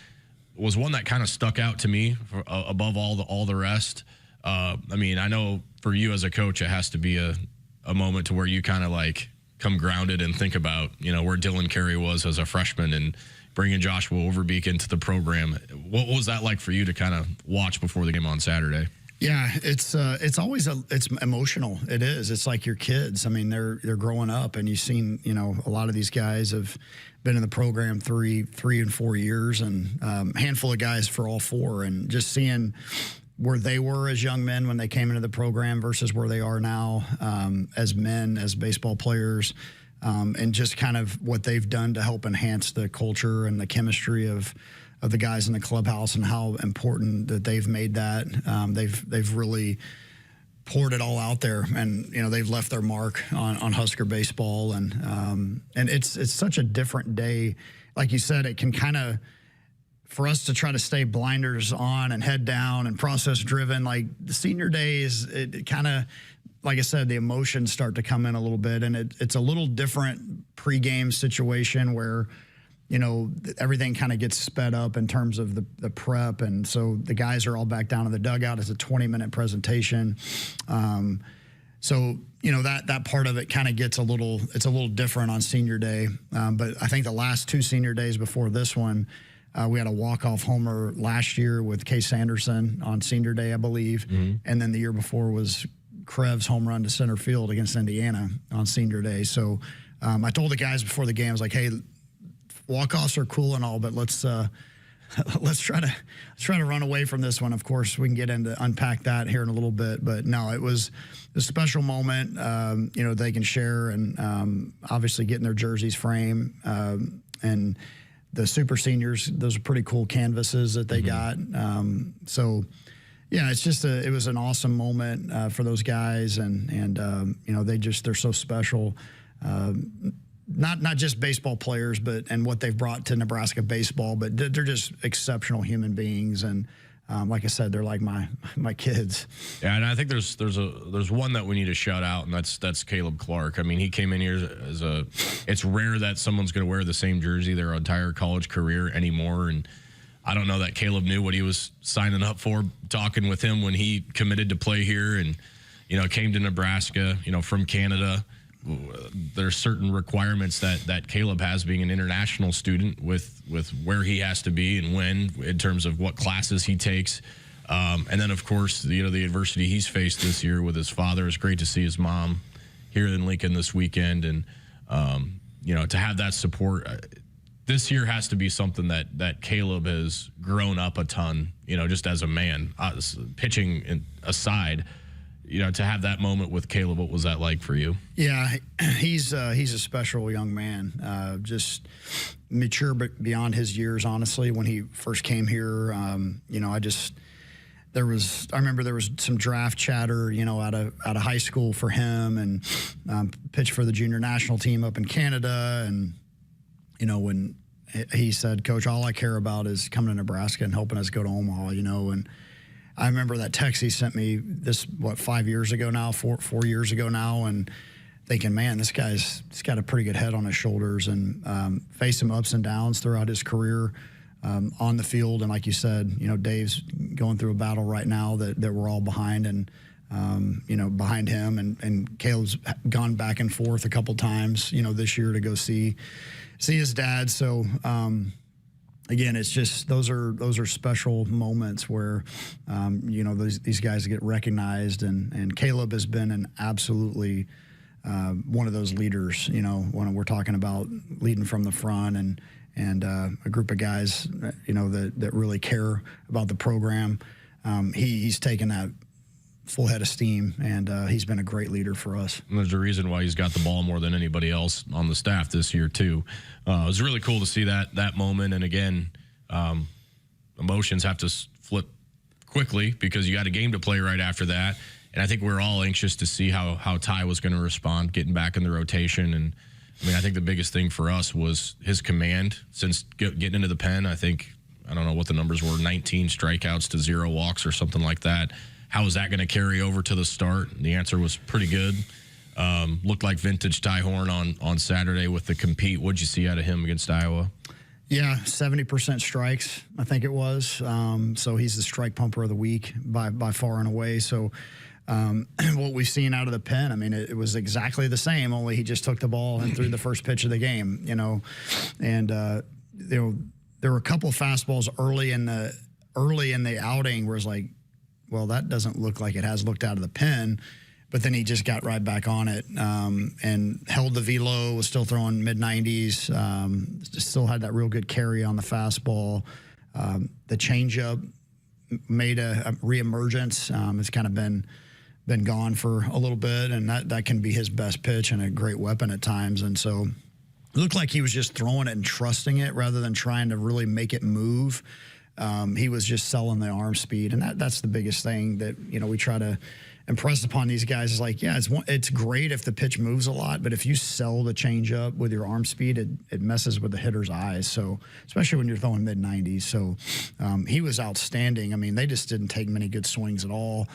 was one that kind of stuck out to me above all the rest. I mean, I know for you as a coach, it has to be a moment to where you kind of like come grounded and think about, where Dylan Carey was as a freshman and bringing Joshua Overbeek into the program. What was that like for you to kind of watch before the game on Saturday? Yeah, it's always it's emotional. It is. It's like your kids. I mean, they're growing up, and you've seen, a lot of these guys have been in the program 3 and 4 years, and a handful of guys for all 4, and just seeing where they were as young men when they came into the program versus where they are now as men, as baseball players, and just kind of what they've done to help enhance the culture and the chemistry of the guys in the clubhouse and how important that they've made that. They've really poured it all out there, and they've left their mark on Husker baseball, and it's such a different day. Like you said, it can kind of, for us to try to stay blinders on and head down and process driven, like the senior days, it kind of, like I said, the emotions start to come in a little bit, and it's a little different pregame situation where, everything kind of gets sped up in terms of the prep, and so the guys are all back down in the dugout. It's a 20-minute presentation. So, that part of it kind of gets it's a little different on senior day. But I think the last 2 senior days before this one, we had a walk-off homer last year with Case Anderson on senior day, I believe. Mm-hmm. And then the year before was Krev's home run to center field against Indiana on senior day. So I told the guys before the game, I was like, hey, walk-offs are cool and all, but let's try to run away from this one. Of course, we can get into unpack that here in a little bit, but no, it was a special moment. They can share, and obviously getting their jerseys framed, and the super seniors, those are pretty cool canvases that they got. So yeah, it's just it was an awesome moment for those guys, and they're so special. Not just baseball players, and what they've brought to Nebraska baseball, but they're just exceptional human beings. And like I said, they're like my kids. Yeah, and I think there's one that we need to shout out, and that's Caleb Clark. I mean, he came in here it's rare that someone's going to wear the same jersey their entire college career anymore. And I don't know that Caleb knew what he was signing up for, talking with him when he committed to play here and, came to Nebraska, from Canada. There's certain requirements that Caleb has being an international student with where he has to be and when in terms of what classes he takes. And then, of course, the adversity he's faced this year with his father. It's great to see his mom here in Lincoln this weekend. And, to have that support this year has to be something that Caleb has grown up a ton, just as a man, pitching aside. To have that moment with Caleb, what was that like for you? Yeah, he's a special young man, just mature but beyond his years, honestly. When he first came here, I remember there was some draft chatter, out of high school for him, and pitched for the junior national team up in Canada. And, when he said, Coach, all I care about is coming to Nebraska and helping us go to Omaha, and I remember that text he sent me 5 years ago now, 4 years ago now, and thinking, man, this guy's got a pretty good head on his shoulders, and faced some ups and downs throughout his career on the field. And like you said, Dave's going through a battle right now that we're all behind, and behind him, and Caleb's gone back and forth a couple times, this year to go see his dad. So again, it's just those are special moments where these guys get recognized, and Caleb has been an absolutely one of those leaders. When we're talking about leading from the front, and a group of guys that really care about the program. He's taken that full head of steam, and he's been a great leader for us. And there's a reason why he's got the ball more than anybody else on the staff this year too. It was really cool to see that moment, and again, emotions have to flip quickly because you got a game to play right after that. And I think we're all anxious to see how Ty was going to respond, getting back in the rotation. And I mean, I think the biggest thing for us was his command since getting into the pen. I don't know what the numbers were, 19 strikeouts to 0 walks or something like that. How is that going to carry over to the start? And the answer was pretty good. Looked like vintage Ty Horn on Saturday with the compete. What'd you see out of him against Iowa? Yeah, 70% strikes, I think it was. So he's the strike pumper of the week by far and away. So what we've seen out of the pen, I mean, it was exactly the same, only he just took the ball and threw the first pitch of the game, you know. And, there were a couple of fastballs early in the outing where it's like, well, that doesn't look like it has looked out of the pen. But then he just got right back on it and held the velo, was still throwing mid-90s, still had that real good carry on the fastball. The changeup made a reemergence. It's kind of been gone for a little bit, and that can be his best pitch and a great weapon at times. And so it looked like he was just throwing it and trusting it rather than trying to really make it move. He was just selling the arm speed, and that's the biggest thing that, you know, we try to impress upon these guys is like, yeah, it's great if the pitch moves a lot, but if you sell the changeup with your arm speed, it messes with the hitter's eyes. So especially when you're throwing mid-90s. So he was outstanding. I mean, they just didn't take many good swings at all.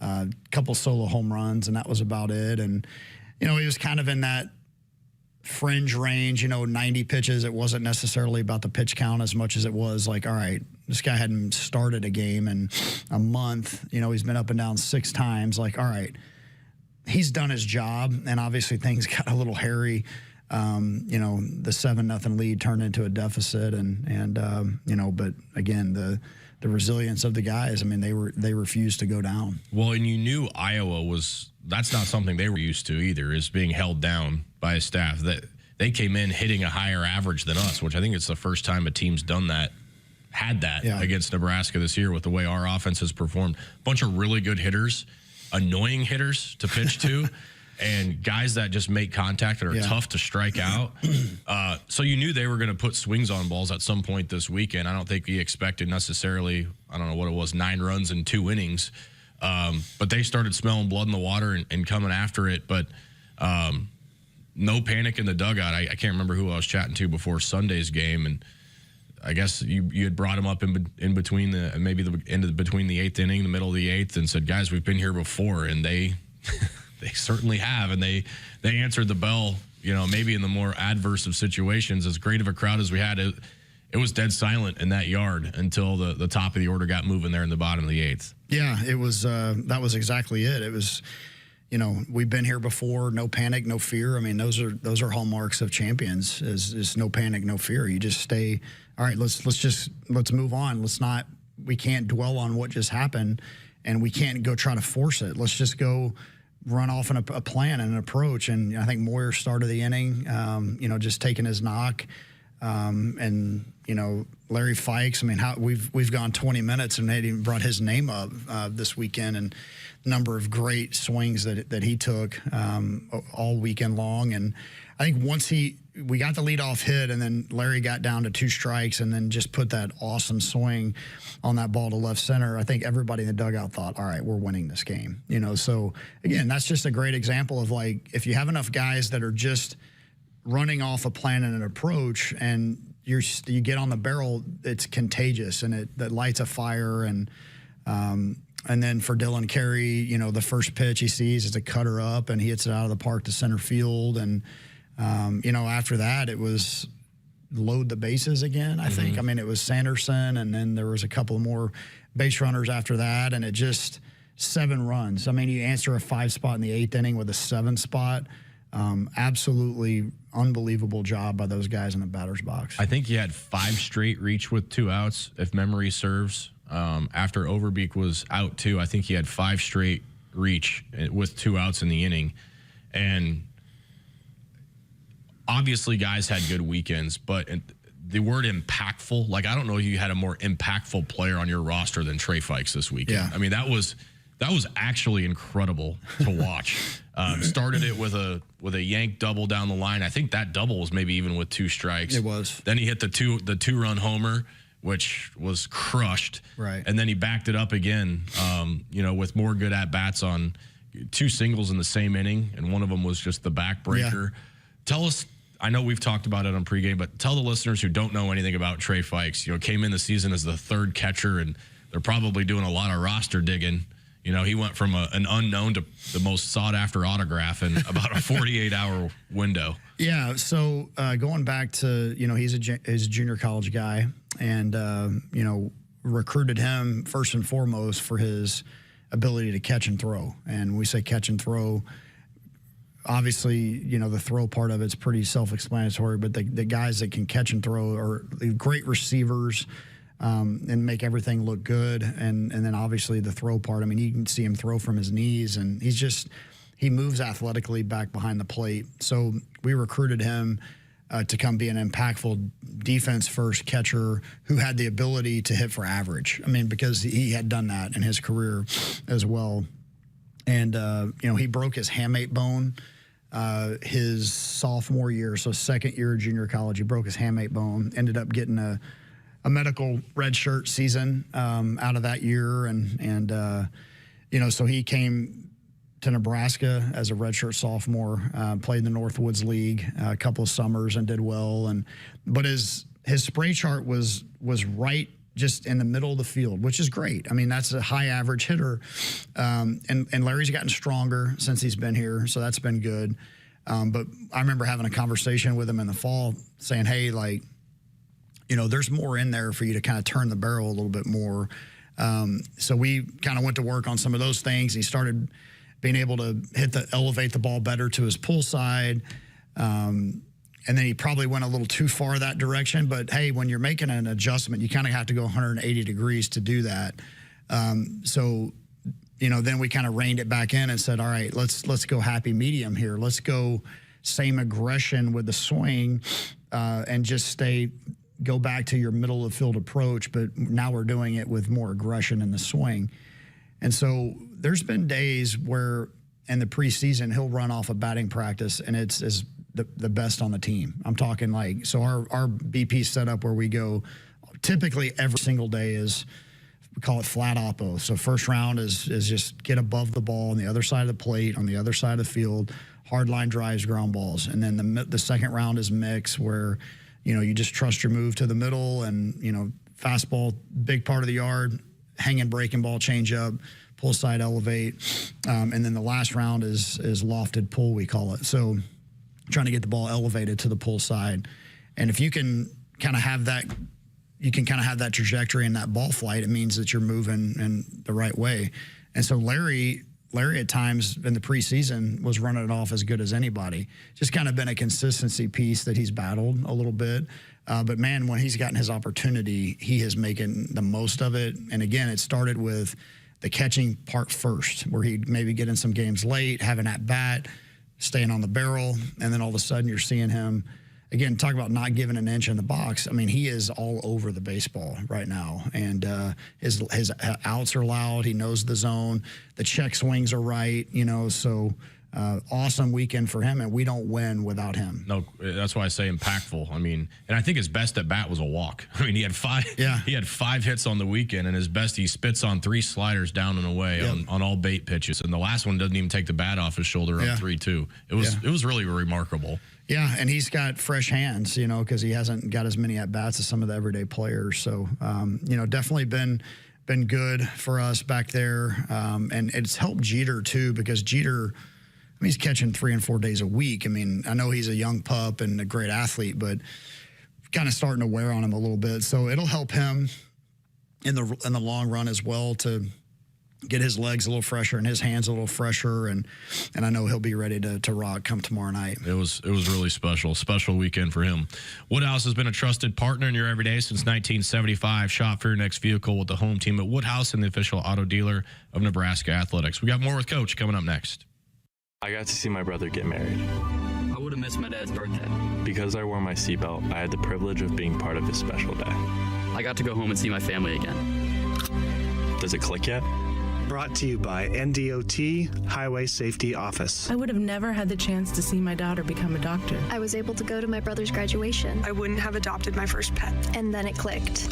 A couple solo home runs, and that was about it. And, you know, he was kind of in that fringe range, 90 pitches. It wasn't necessarily about the pitch count as much as it was like, all right, this guy hadn't started a game in a month. He's been up and down 6 times. Like, all right, he's done his job. And obviously things got a little hairy. The 7-0 lead turned into a deficit. But again, the resilience of the guys, I mean, they refused to go down. Well, and you knew Iowa that's not something they were used to either, is being held down by a staff. That they came in hitting a higher average than us, which I think it's the first time a team's had that against Nebraska this year with the way our offense has performed. A bunch of really good hitters, annoying hitters to pitch to, and guys that just make contact and are tough to strike out. So you knew they were going to put swings on balls at some point this weekend. I don't think we expected necessarily, I don't know what it was, 9 runs in 2 innings. But they started smelling blood in the water and coming after it. But no panic in the dugout. I can't remember who I was chatting to before Sunday's game, and I guess you had brought him up in between between the 8th inning, the middle of the 8th, and said, guys, we've been here before, and they certainly have, and they answered the bell. Maybe in the more adverse of situations, as great of a crowd as we had, it was dead silent in that yard until the top of the order got moving there in the bottom of the 8th. Yeah, it was. That was exactly it. It was, we've been here before. No panic, no fear. I mean, those are hallmarks of champions. Is no panic, no fear. You just stay. All right, let's move on. We can't dwell on what just happened, and we can't go try to force it. Let's just go run off in a plan and an approach. And I think Moyer started the inning, just taking his knock. Larry Fikes, I mean, we've gone 20 minutes and they even brought his name up this weekend, and number of great swings that he took all weekend long. And I think once we got the leadoff hit, and then Larry got down to 2 strikes and then just put that awesome swing on that ball to left center, I think everybody in the dugout thought, all right, we're winning this game. So again, that's just a great example of, like, if you have enough guys that are just running off a plan and an approach, and you get on the barrel, it's contagious, and that lights a fire. And then for Dylan Carey, the first pitch he sees is a cutter up, and he hits it out of the park to center field. And after that, it was load the bases again, I think. I mean, it was Sanderson, and then there was a couple more base runners after that, and it just 7 runs. I mean, you answer a 5 spot in the 8th inning with a 7 spot. Absolutely unbelievable job by those guys in the batter's box. I think he had 5 straight reach with 2 outs, if memory serves. After Overbeek was out too, I think he had 5 straight reach with 2 outs in the inning. And obviously guys had good weekends, but the word impactful, like, I don't know if you had a more impactful player on your roster than Trey Fikes this weekend. Yeah. I mean, that was actually incredible to watch. Started it with a yank double down the line. I think that double was maybe even with 2 strikes. It was. Then he hit the two-run homer which was crushed. Right. And then he backed it up again, with more good at-bats on 2 singles in the same inning, and one of them was just the backbreaker. Yeah. Tell us, I know we've talked about it on pregame, but tell the listeners who don't know anything about Trey Fikes, came in the season as the 3rd catcher, and they're probably doing a lot of roster digging. He went from an unknown to the most sought-after autograph in about a 48-hour window. Yeah, so going back to, he's a junior college guy, and, recruited him first and foremost for his ability to catch and throw. And we say catch and throw. Obviously, the throw part of it's pretty self-explanatory, but the guys that can catch and throw are great receivers, and make everything look good. And then obviously the throw part, you can see him throw from his knees, and he moves athletically back behind the plate. So we recruited him to come be an impactful defense-first catcher who had the ability to hit for average. Because he had done that in his career as well. And, he broke his hamate bone his sophomore year, so second year of junior college. He broke his hamate bone, ended up getting a medical redshirt season out of that year. And so he came to Nebraska as a redshirt sophomore, played in the Northwoods League a couple of summers and did well. But his spray chart was right just in the middle of the field, which is great. That's a high average hitter. And Larry's gotten stronger since he's been here, so that's been good. But I remember having a conversation with him in the fall saying, hey, there's more in there for you to kind of turn the barrel a little bit more. So we kind of went to work on some of those things. He started being able to elevate the ball better to his pull side. And then he probably went a little too far that direction. But, hey, when you're making an adjustment, you kind of have to go 180 degrees to do that. So, then we kind of reined it back in and said, all right, let's go happy medium here. Let's go same aggression with the swing and just go back to your middle of the field approach, but now we're doing it with more aggression in the swing. And so there's been days where in the preseason he'll run off a batting practice and it's the best on the team. I'm talking so our BP setup where we go typically every single day is, we call it flat oppo. So first round is just get above the ball on the other side of the plate, on the other side of the field, hard line drives, ground balls. And then the second round is mix where, you just trust your move to the middle and, fastball, big part of the yard, hanging breaking ball, change up, pull side, elevate. And then the last round is lofted pull, we call it. So trying to get the ball elevated to the pull side. And if you can kind of have that, trajectory and that ball flight, it means that you're moving in the right way. And so Larry at times in the preseason was running it off as good as anybody. Just kind of been a consistency piece that he's battled a little bit. But, man, when he's gotten his opportunity, he is making the most of it. And, again, it started with the catching part first, where he'd maybe get in some games late, having at bat, staying on the barrel, and then all of a sudden you're seeing him, again, talk about not giving an inch in the box. He is all over the baseball right now. And his outs are loud. He knows the zone. The check swings are right, so awesome weekend for him, and we don't win without him. No, that's why I say impactful. And I think his best at bat was a walk. He had 5 hits on the weekend, and his best, he spits on 3 sliders down and away on all bait pitches. And the last one doesn't even take the bat off his shoulder on 3-2. It was really remarkable. Yeah, and he's got fresh hands, because he hasn't got as many at-bats as some of the everyday players. So, definitely been good for us back there. And it's helped Jeter, too, because Jeter, he's catching 3 and 4 days a week. I know he's a young pup and a great athlete, but kind of starting to wear on him a little bit. So it'll help him in the long run as well to get his legs a little fresher and his hands a little fresher, and I know he'll be ready to rock come tomorrow night. It was really special weekend for him. Woodhouse has been a trusted partner in your everyday since 1975. Shop for your next vehicle with the home team at Woodhouse and the official auto dealer of Nebraska Athletics. We got more with Coach coming up next. I got to see my brother get married. I would have missed my dad's birthday. Because I wore my seatbelt, I had the privilege of being part of his special day. I got to go home and see my family again. Does it click yet? Brought to you by NDOT Highway Safety Office. I would have never had the chance to see my daughter become a doctor. I was able to go to my brother's graduation. I wouldn't have adopted my first pet. And then it clicked.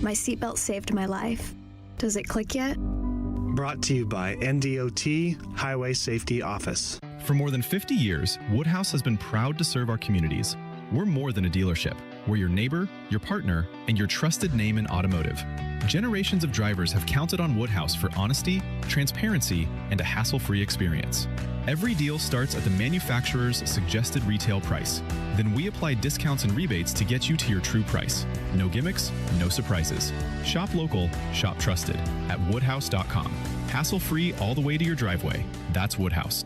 My seatbelt saved my life. Does it click yet? Brought to you by NDOT Highway Safety Office. For more than 50 years, Woodhouse has been proud to serve our communities. We're more than a dealership. We're your neighbor, your partner, and your trusted name in automotive. Generations of drivers have counted on Woodhouse for honesty, transparency, and a hassle-free experience. Every deal starts at the manufacturer's suggested retail price. Then we apply discounts and rebates to get you to your true price. No gimmicks, no surprises. Shop local, shop trusted at woodhouse.com. Hassle-free all the way to your driveway. That's Woodhouse.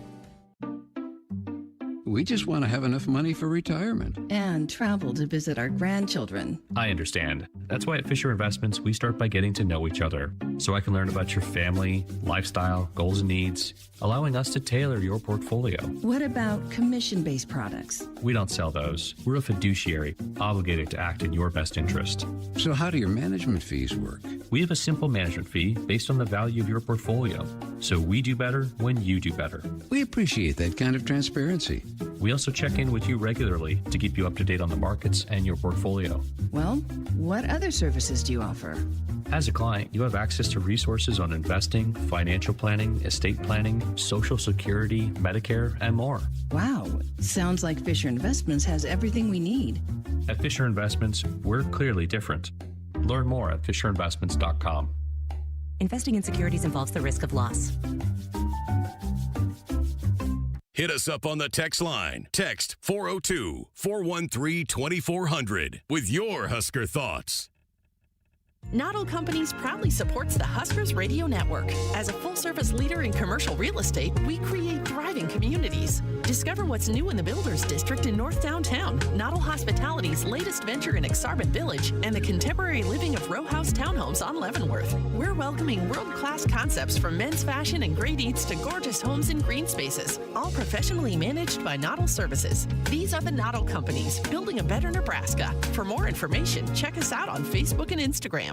We just want to have enough money for retirement. And travel to visit our grandchildren. I understand. That's why at Fisher Investments, we start by getting to know each other, so I can learn about your family, lifestyle, goals and needs, allowing us to tailor your portfolio. What about commission-based products? We don't sell those. We're a fiduciary, obligated to act in your best interest. So how do your management fees work? We have a simple management fee based on the value of your portfolio. So we do better when you do better. We appreciate that kind of transparency. We also check in with you regularly to keep you up to date on the markets and your portfolio. Well, what other services do you offer? As a client, you have access to resources on investing, financial planning, estate planning, Social Security, Medicare, and more. Wow, sounds like Fisher Investments has everything we need. At Fisher Investments, we're clearly different. Learn more at fisherinvestments.com. Investing in securities involves the risk of loss. Hit us up on the text line. Text 402-413-2400 with your Husker thoughts. Noddle Companies proudly supports the Huskers Radio Network. As a full-service leader in commercial real estate, we create thriving communities. Discover what's new in the Builders District in North Downtown, Noddle Hospitality's latest venture in Aksarben Village, and the contemporary living of row house townhomes on Leavenworth. We're welcoming world-class concepts from men's fashion and great eats to gorgeous homes and green spaces, all professionally managed by Noddle Services. These are the Noddle Companies, building a better Nebraska. For more information, check us out on Facebook and Instagram.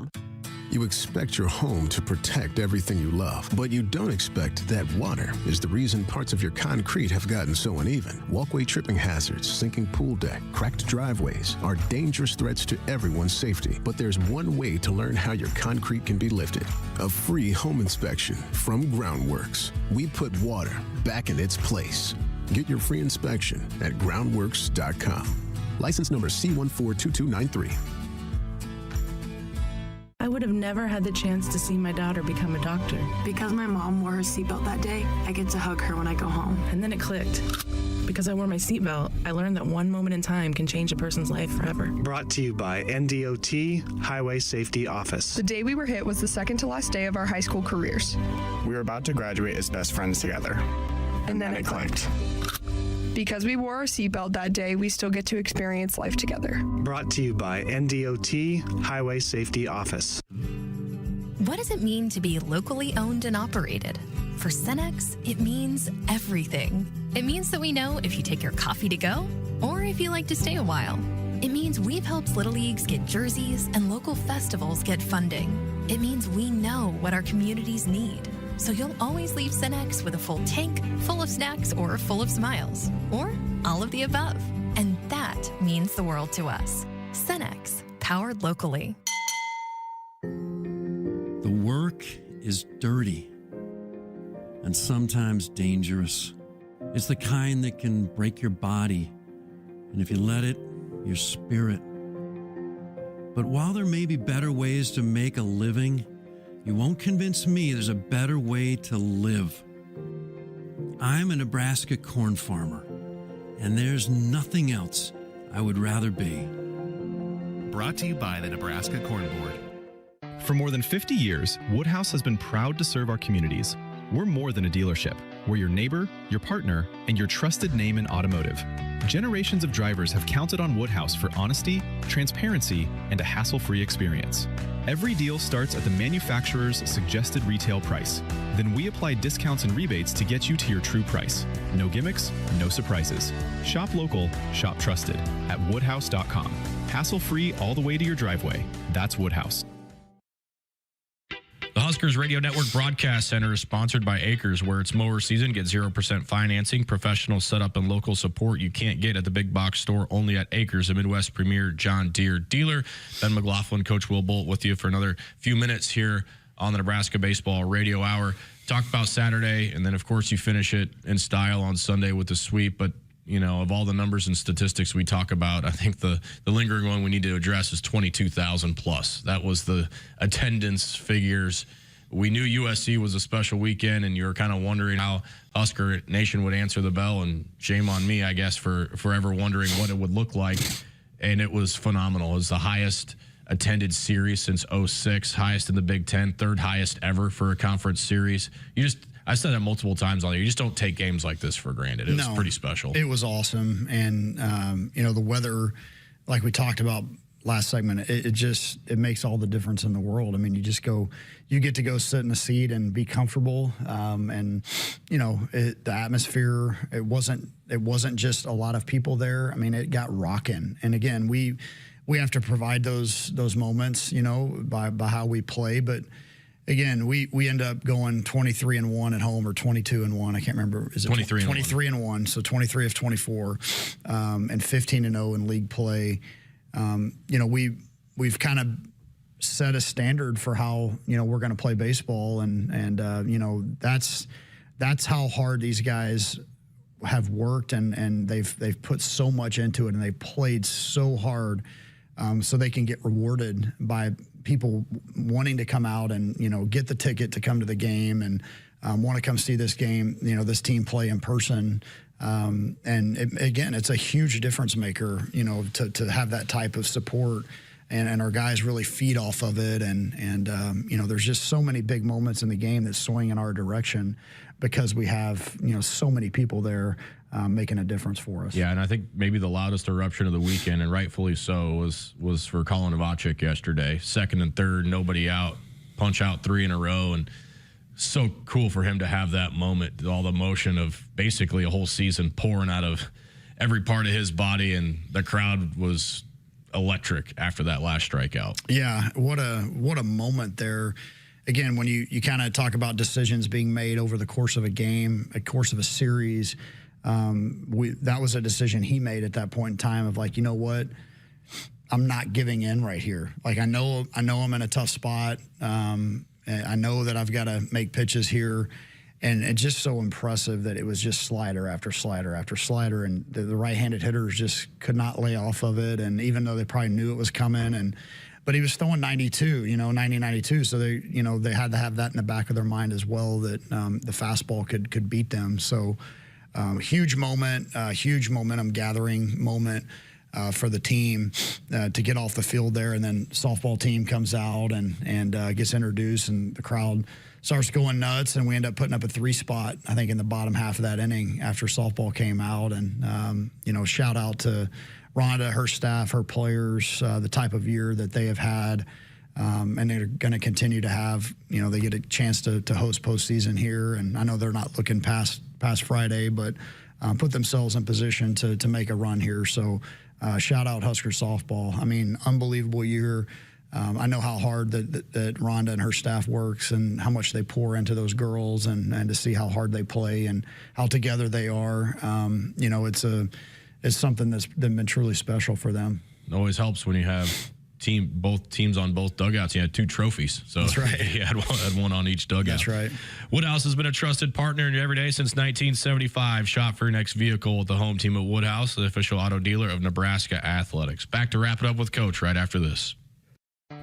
You expect your home to protect everything you love, but you don't expect that water is the reason parts of your concrete have gotten so uneven. Walkway tripping hazards, sinking pool deck, cracked driveways are dangerous threats to everyone's safety. But there's one way to learn how your concrete can be lifted. A free home inspection from Groundworks. We put water back in its place. Get your free inspection at groundworks.com. License number C142293. I would have never had the chance to see my daughter become a doctor. Because my mom wore her seatbelt that day, I get to hug her when I go home. And then it clicked. Because I wore my seatbelt, I learned that one moment in time can change a person's life forever. Brought to you by NDOT Highway Safety Office. The day we were hit was the second to last day of our high school careers. We were about to graduate as best friends together. And then it clicked. Because we wore our seatbelt that day, we still get to experience life together. Brought to you by NDOT Highway Safety Office. What does it mean to be locally owned and operated? For Cenex, it means everything. It means that we know if you take your coffee to go or if you like to stay a while. It means we've helped Little Leagues get jerseys and local festivals get funding. It means we know what our communities need. So you'll always leave Cenex with a full tank, full of snacks, or full of smiles, or all of the above. And that means the world to us. Cenex, powered locally. The work is dirty and sometimes dangerous. It's the kind that can break your body, and if you let it, your spirit. But while there may be better ways to make a living, you won't convince me there's a better way to live. I'm a Nebraska corn farmer, and there's nothing else I would rather be. Brought to you by the Nebraska Corn Board. For more than 50 years, Woodhouse has been proud to serve our communities. We're more than a dealership. We're your neighbor, your partner, and your trusted name in automotive. Generations of drivers have counted on Woodhouse for honesty, transparency, and a hassle-free experience. Every deal starts at the manufacturer's suggested retail price. Then we apply discounts and rebates to get you to your true price. No gimmicks, no surprises. Shop local, shop trusted at woodhouse.com. Hassle-free all the way to your driveway. That's Woodhouse. The Huskers Radio Network Broadcast Center is sponsored by Akrs, where it's mower season. Get 0% financing, professional setup, and local support you can't get at the big box store, only at Akrs, the Midwest premier John Deere dealer. Ben McLaughlin, Coach Will Bolt with you for another few minutes here on the Nebraska Baseball Radio Hour. Talk about Saturday, and then, of course, you finish it in style on Sunday with the sweep. But, you know, of all the numbers and statistics we talk about, I think the lingering one we need to address is 22,000 plus. That was the attendance figures. We knew USC was a special weekend, and you were kind of wondering how Husker Nation would answer the bell, and shame on me, I guess, for forever wondering what it would look like. And it was phenomenal. It was the highest attended series since 06, highest in the Big Ten, third highest ever for a conference series. I said that multiple times on there. You just don't take games like this for granted. It was pretty special. It was awesome. And, you know, the weather, like we talked about last segment, it makes all the difference in the world. I mean, you get to go sit in a seat and be comfortable. And, you know, the atmosphere, it wasn't just a lot of people there. I mean, it got rocking. And again, we have to provide those moments, you know, by how we play. But again, we end up going 23-1 at home, or 22-1. I can't remember. Is it 23-1? So 23 of 24, and 15-0 in league play. You know, we've kind of set a standard for how, you know, we're going to play baseball, and you know, that's how hard these guys have worked, and they've put so much into it, and they played so hard. So they can get rewarded by people wanting to come out and, you know, get the ticket to come to the game and want to come see this game, you know, this team play in person. Again, it's a huge difference maker, you know, to have that type of support, and our guys really feed off of it. And you know, there's just so many big moments in the game that swing in our direction because we have, you know, so many people there making a difference for us. Yeah, and I think maybe the loudest eruption of the weekend, and rightfully so, was for Colin Novacek yesterday. Second and third, nobody out, punch out 3 in a row, and so cool for him to have that moment, all the motion of basically a whole season pouring out of every part of his body, and the crowd was electric after that last strikeout. Yeah, what a moment there. Again, when you kind of talk about decisions being made over the course of a game, a course of a series, that was a decision he made at that point in time of, like, you know what, I'm not giving in right here. Like, I know I'm in a tough spot. I know that I've got to make pitches here, and it's just so impressive that it was just slider after slider after slider, and the right-handed hitters just could not lay off of it. And even though they probably knew it was coming, but he was throwing 92, you know, 90-92, so they had to have that in the back of their mind as well, that the fastball could beat them. So huge moment, huge momentum gathering moment for the team to get off the field there. And then softball team comes out and gets introduced, and the crowd starts going nuts, and we end up putting up a 3 spot, I think, in the bottom half of that inning after softball came out. And, you know, shout out to Rhonda, her staff, her players, the type of year that they have had. And they're going to continue to have, you know, they get a chance to host postseason here. And I know they're not looking past Friday, but put themselves in position to make a run here. So shout out Husker softball. I mean, unbelievable year. I know how hard that Rhonda and her staff works, and how much they pour into those girls, and to see how hard they play and how together they are. You know, it's something that's been truly special for them. It always helps when you have both teams on both dugouts. He had 2 trophies. So that's right. He had one on each dugout. That's right. Woodhouse has been a trusted partner in your everyday since 1975. Shop for your next vehicle with the home team at Woodhouse, the official auto dealer of Nebraska Athletics. Back to wrap it up with Coach right after this.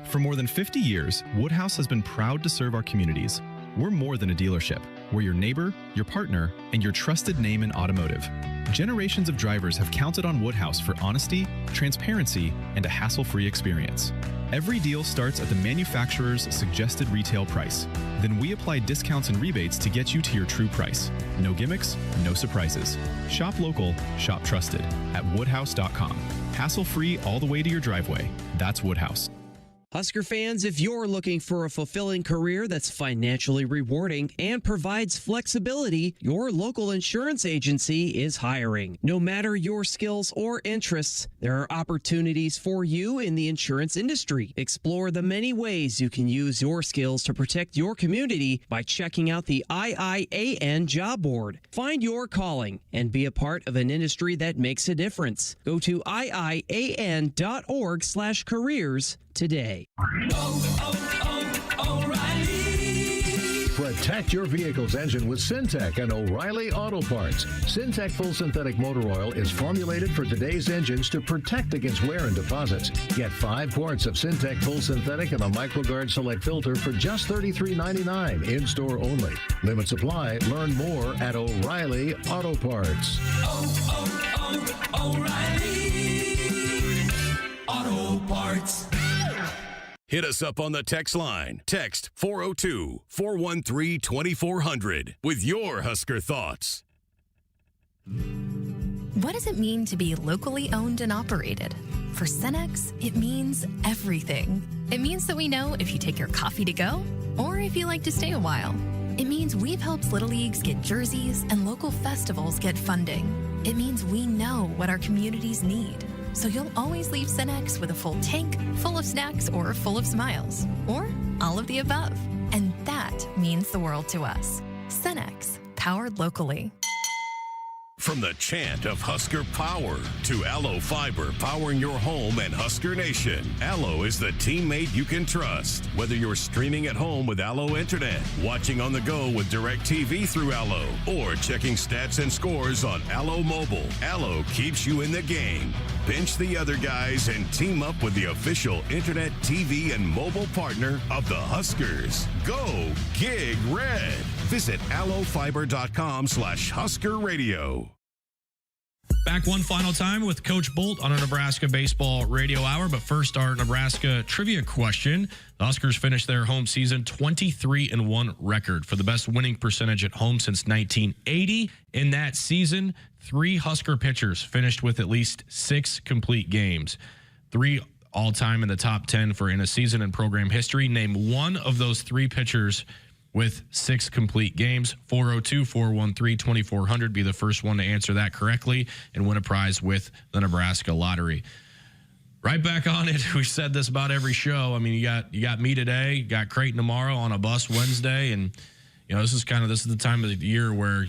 For more than 50 years, Woodhouse has been proud to serve our communities. We're more than a dealership. We're your neighbor, your partner, and your trusted name in automotive. Generations of drivers have counted on Woodhouse for honesty, transparency, and a hassle-free experience. Every deal starts at the manufacturer's suggested retail price. Then we apply discounts and rebates to get you to your true price. No gimmicks, no surprises. Shop local, shop trusted at woodhouse.com. Hassle-free all the way to your driveway. That's Woodhouse. Husker fans, if you're looking for a fulfilling career that's financially rewarding and provides flexibility, your local insurance agency is hiring. No matter your skills or interests, there are opportunities for you in the insurance industry. Explore the many ways you can use your skills to protect your community by checking out the IIAN job board. Find your calling and be a part of an industry that makes a difference. Go to iian.org/careers today. Protect your vehicle's engine with Syntec and O'Reilly Auto Parts. Syntec Full Synthetic Motor Oil is formulated for today's engines to protect against wear and deposits. Get 5 quarts of Syntec Full Synthetic and a MicroGuard Select filter for just $33.99 in-store only. Limit supply. Learn more at O'Reilly Auto Parts. O'Reilly Auto Parts. Hit us up on the text line. Text 402-413-2400 with your Husker thoughts. What does it mean to be locally owned and operated? For Cenex, it means everything. It means that we know if you take your coffee to go or if you like to stay a while. It means we've helped Little Leagues get jerseys and local festivals get funding. It means we know what our communities need. So you'll always leave Cenex with a full tank, full of snacks, or full of smiles. Or all of the above. And that means the world to us. Cenex, powered locally. From the chant of Husker Power to Allo Fiber powering your home and Husker Nation, Allo is the teammate you can trust. Whether you're streaming at home with Allo Internet, watching on the go with DirecTV through Allo, or checking stats and scores on Allo Mobile, Allo keeps you in the game. Bench the other guys and team up with the official Internet, TV, and mobile partner of the Huskers. Go Gig Red. Visit allofiber.com/Husker Radio. Back one final time with Coach Bolt on a Nebraska Baseball Radio Hour. But first, our Nebraska trivia question. The Huskers finished their home season 23-1 record for the best winning percentage at home since 1980. In that season, 3 Husker pitchers finished with at least 6 complete games. 3 all-time in the top 10 for in a season in program history. Name one of those 3 pitchers with 6 complete games. 402-413-2400. Be the first one to answer that correctly and win a prize with the Nebraska Lottery. Right back on it. We said this about every show. I mean, you got me today, you got Creighton tomorrow, on a bus Wednesday, and this is the time of the year where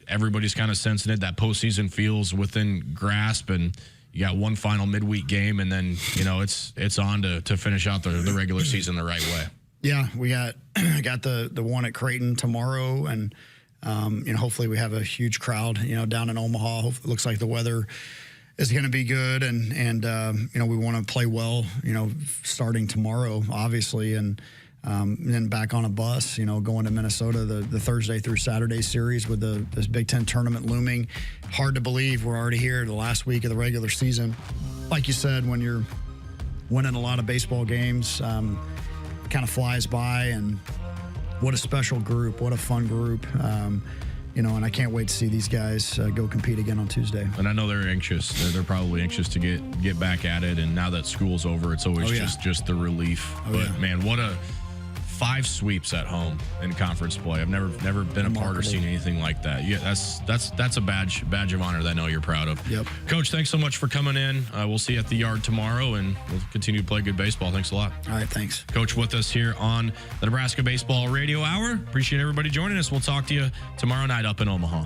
everybody's kind of sensing it. That postseason feels within grasp, and you got one final midweek game, and then it's on to finish out the regular season the right way. Yeah, we got the one at Creighton tomorrow, and hopefully we have a huge crowd down in Omaha. It looks like the weather is going to be good, and we want to play well starting tomorrow, obviously, and then back on a bus going to Minnesota the Thursday through Saturday series with this Big Ten tournament looming. Hard to believe we're already here the last week of the regular season. Like you said, when you're winning a lot of baseball games, kind of flies by, and what a special group, what a fun group, and I can't wait to see these guys go compete again on Tuesday. And I know they're anxious. They're probably anxious to get back at it, and now that school's over, it's always just the relief. Man, what a 5 sweeps at home in conference play. I've never been a part or seen anything like that. Yeah, that's a badge of honor that I know you're proud of. Yep. Coach, thanks so much for coming in. We'll see you at the yard tomorrow, and we'll continue to play good baseball. Thanks a lot. All right, thanks. Coach with us here on the Nebraska Baseball Radio Hour. Appreciate everybody joining us. We'll talk to you tomorrow night up in Omaha.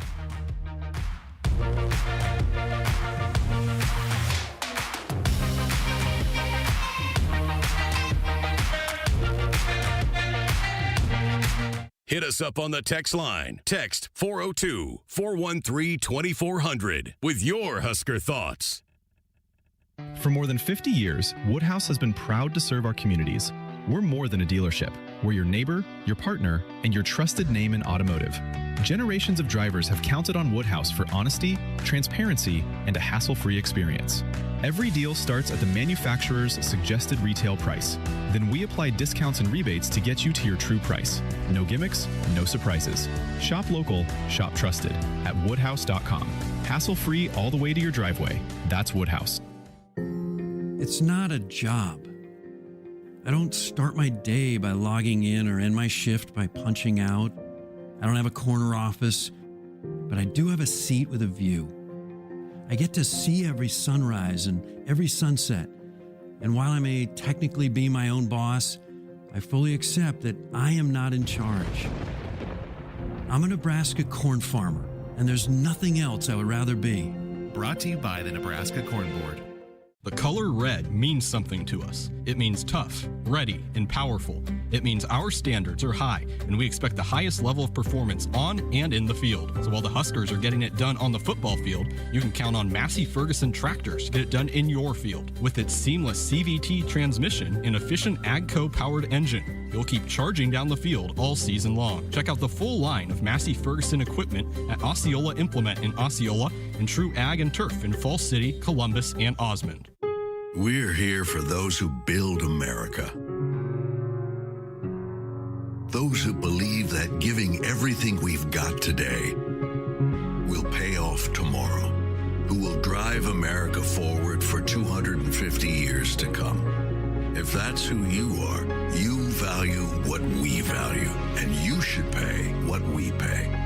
Hit us up on the text line. Text 402-413-2400 with your Husker thoughts. For more than 50 years, Woodhouse has been proud to serve our communities. We're more than a dealership. We're your neighbor, your partner, and your trusted name in automotive. Generations of drivers have counted on Woodhouse for honesty, transparency, and a hassle-free experience. Every deal starts at the manufacturer's suggested retail price. Then we apply discounts and rebates to get you to your true price. No gimmicks, no surprises. Shop local, shop trusted at woodhouse.com. Hassle-free all the way to your driveway. That's Woodhouse. It's not a job. I don't start my day by logging in or end my shift by punching out. I don't have a corner office, but I do have a seat with a view. I get to see every sunrise and every sunset. And while I may technically be my own boss, I fully accept that I am not in charge. I'm a Nebraska corn farmer, and there's nothing else I would rather be. Brought to you by the Nebraska Corn Board. The color red means something to us. It means tough, ready, and powerful. It means our standards are high, and we expect the highest level of performance on and in the field. So while the Huskers are getting it done on the football field, you can count on Massey Ferguson tractors to get it done in your field. With its seamless CVT transmission and efficient AGCO-powered engine, you'll keep charging down the field all season long. Check out the full line of Massey Ferguson equipment at Osceola Implement in Osceola and True Ag and Turf in Falls City, Columbus, and Osmond. We're here for those who build America. Those who believe that giving everything we've got today will pay off tomorrow. Who will drive America forward for 250 years to come. If that's who you are, you value what we value, and you should pay what we pay.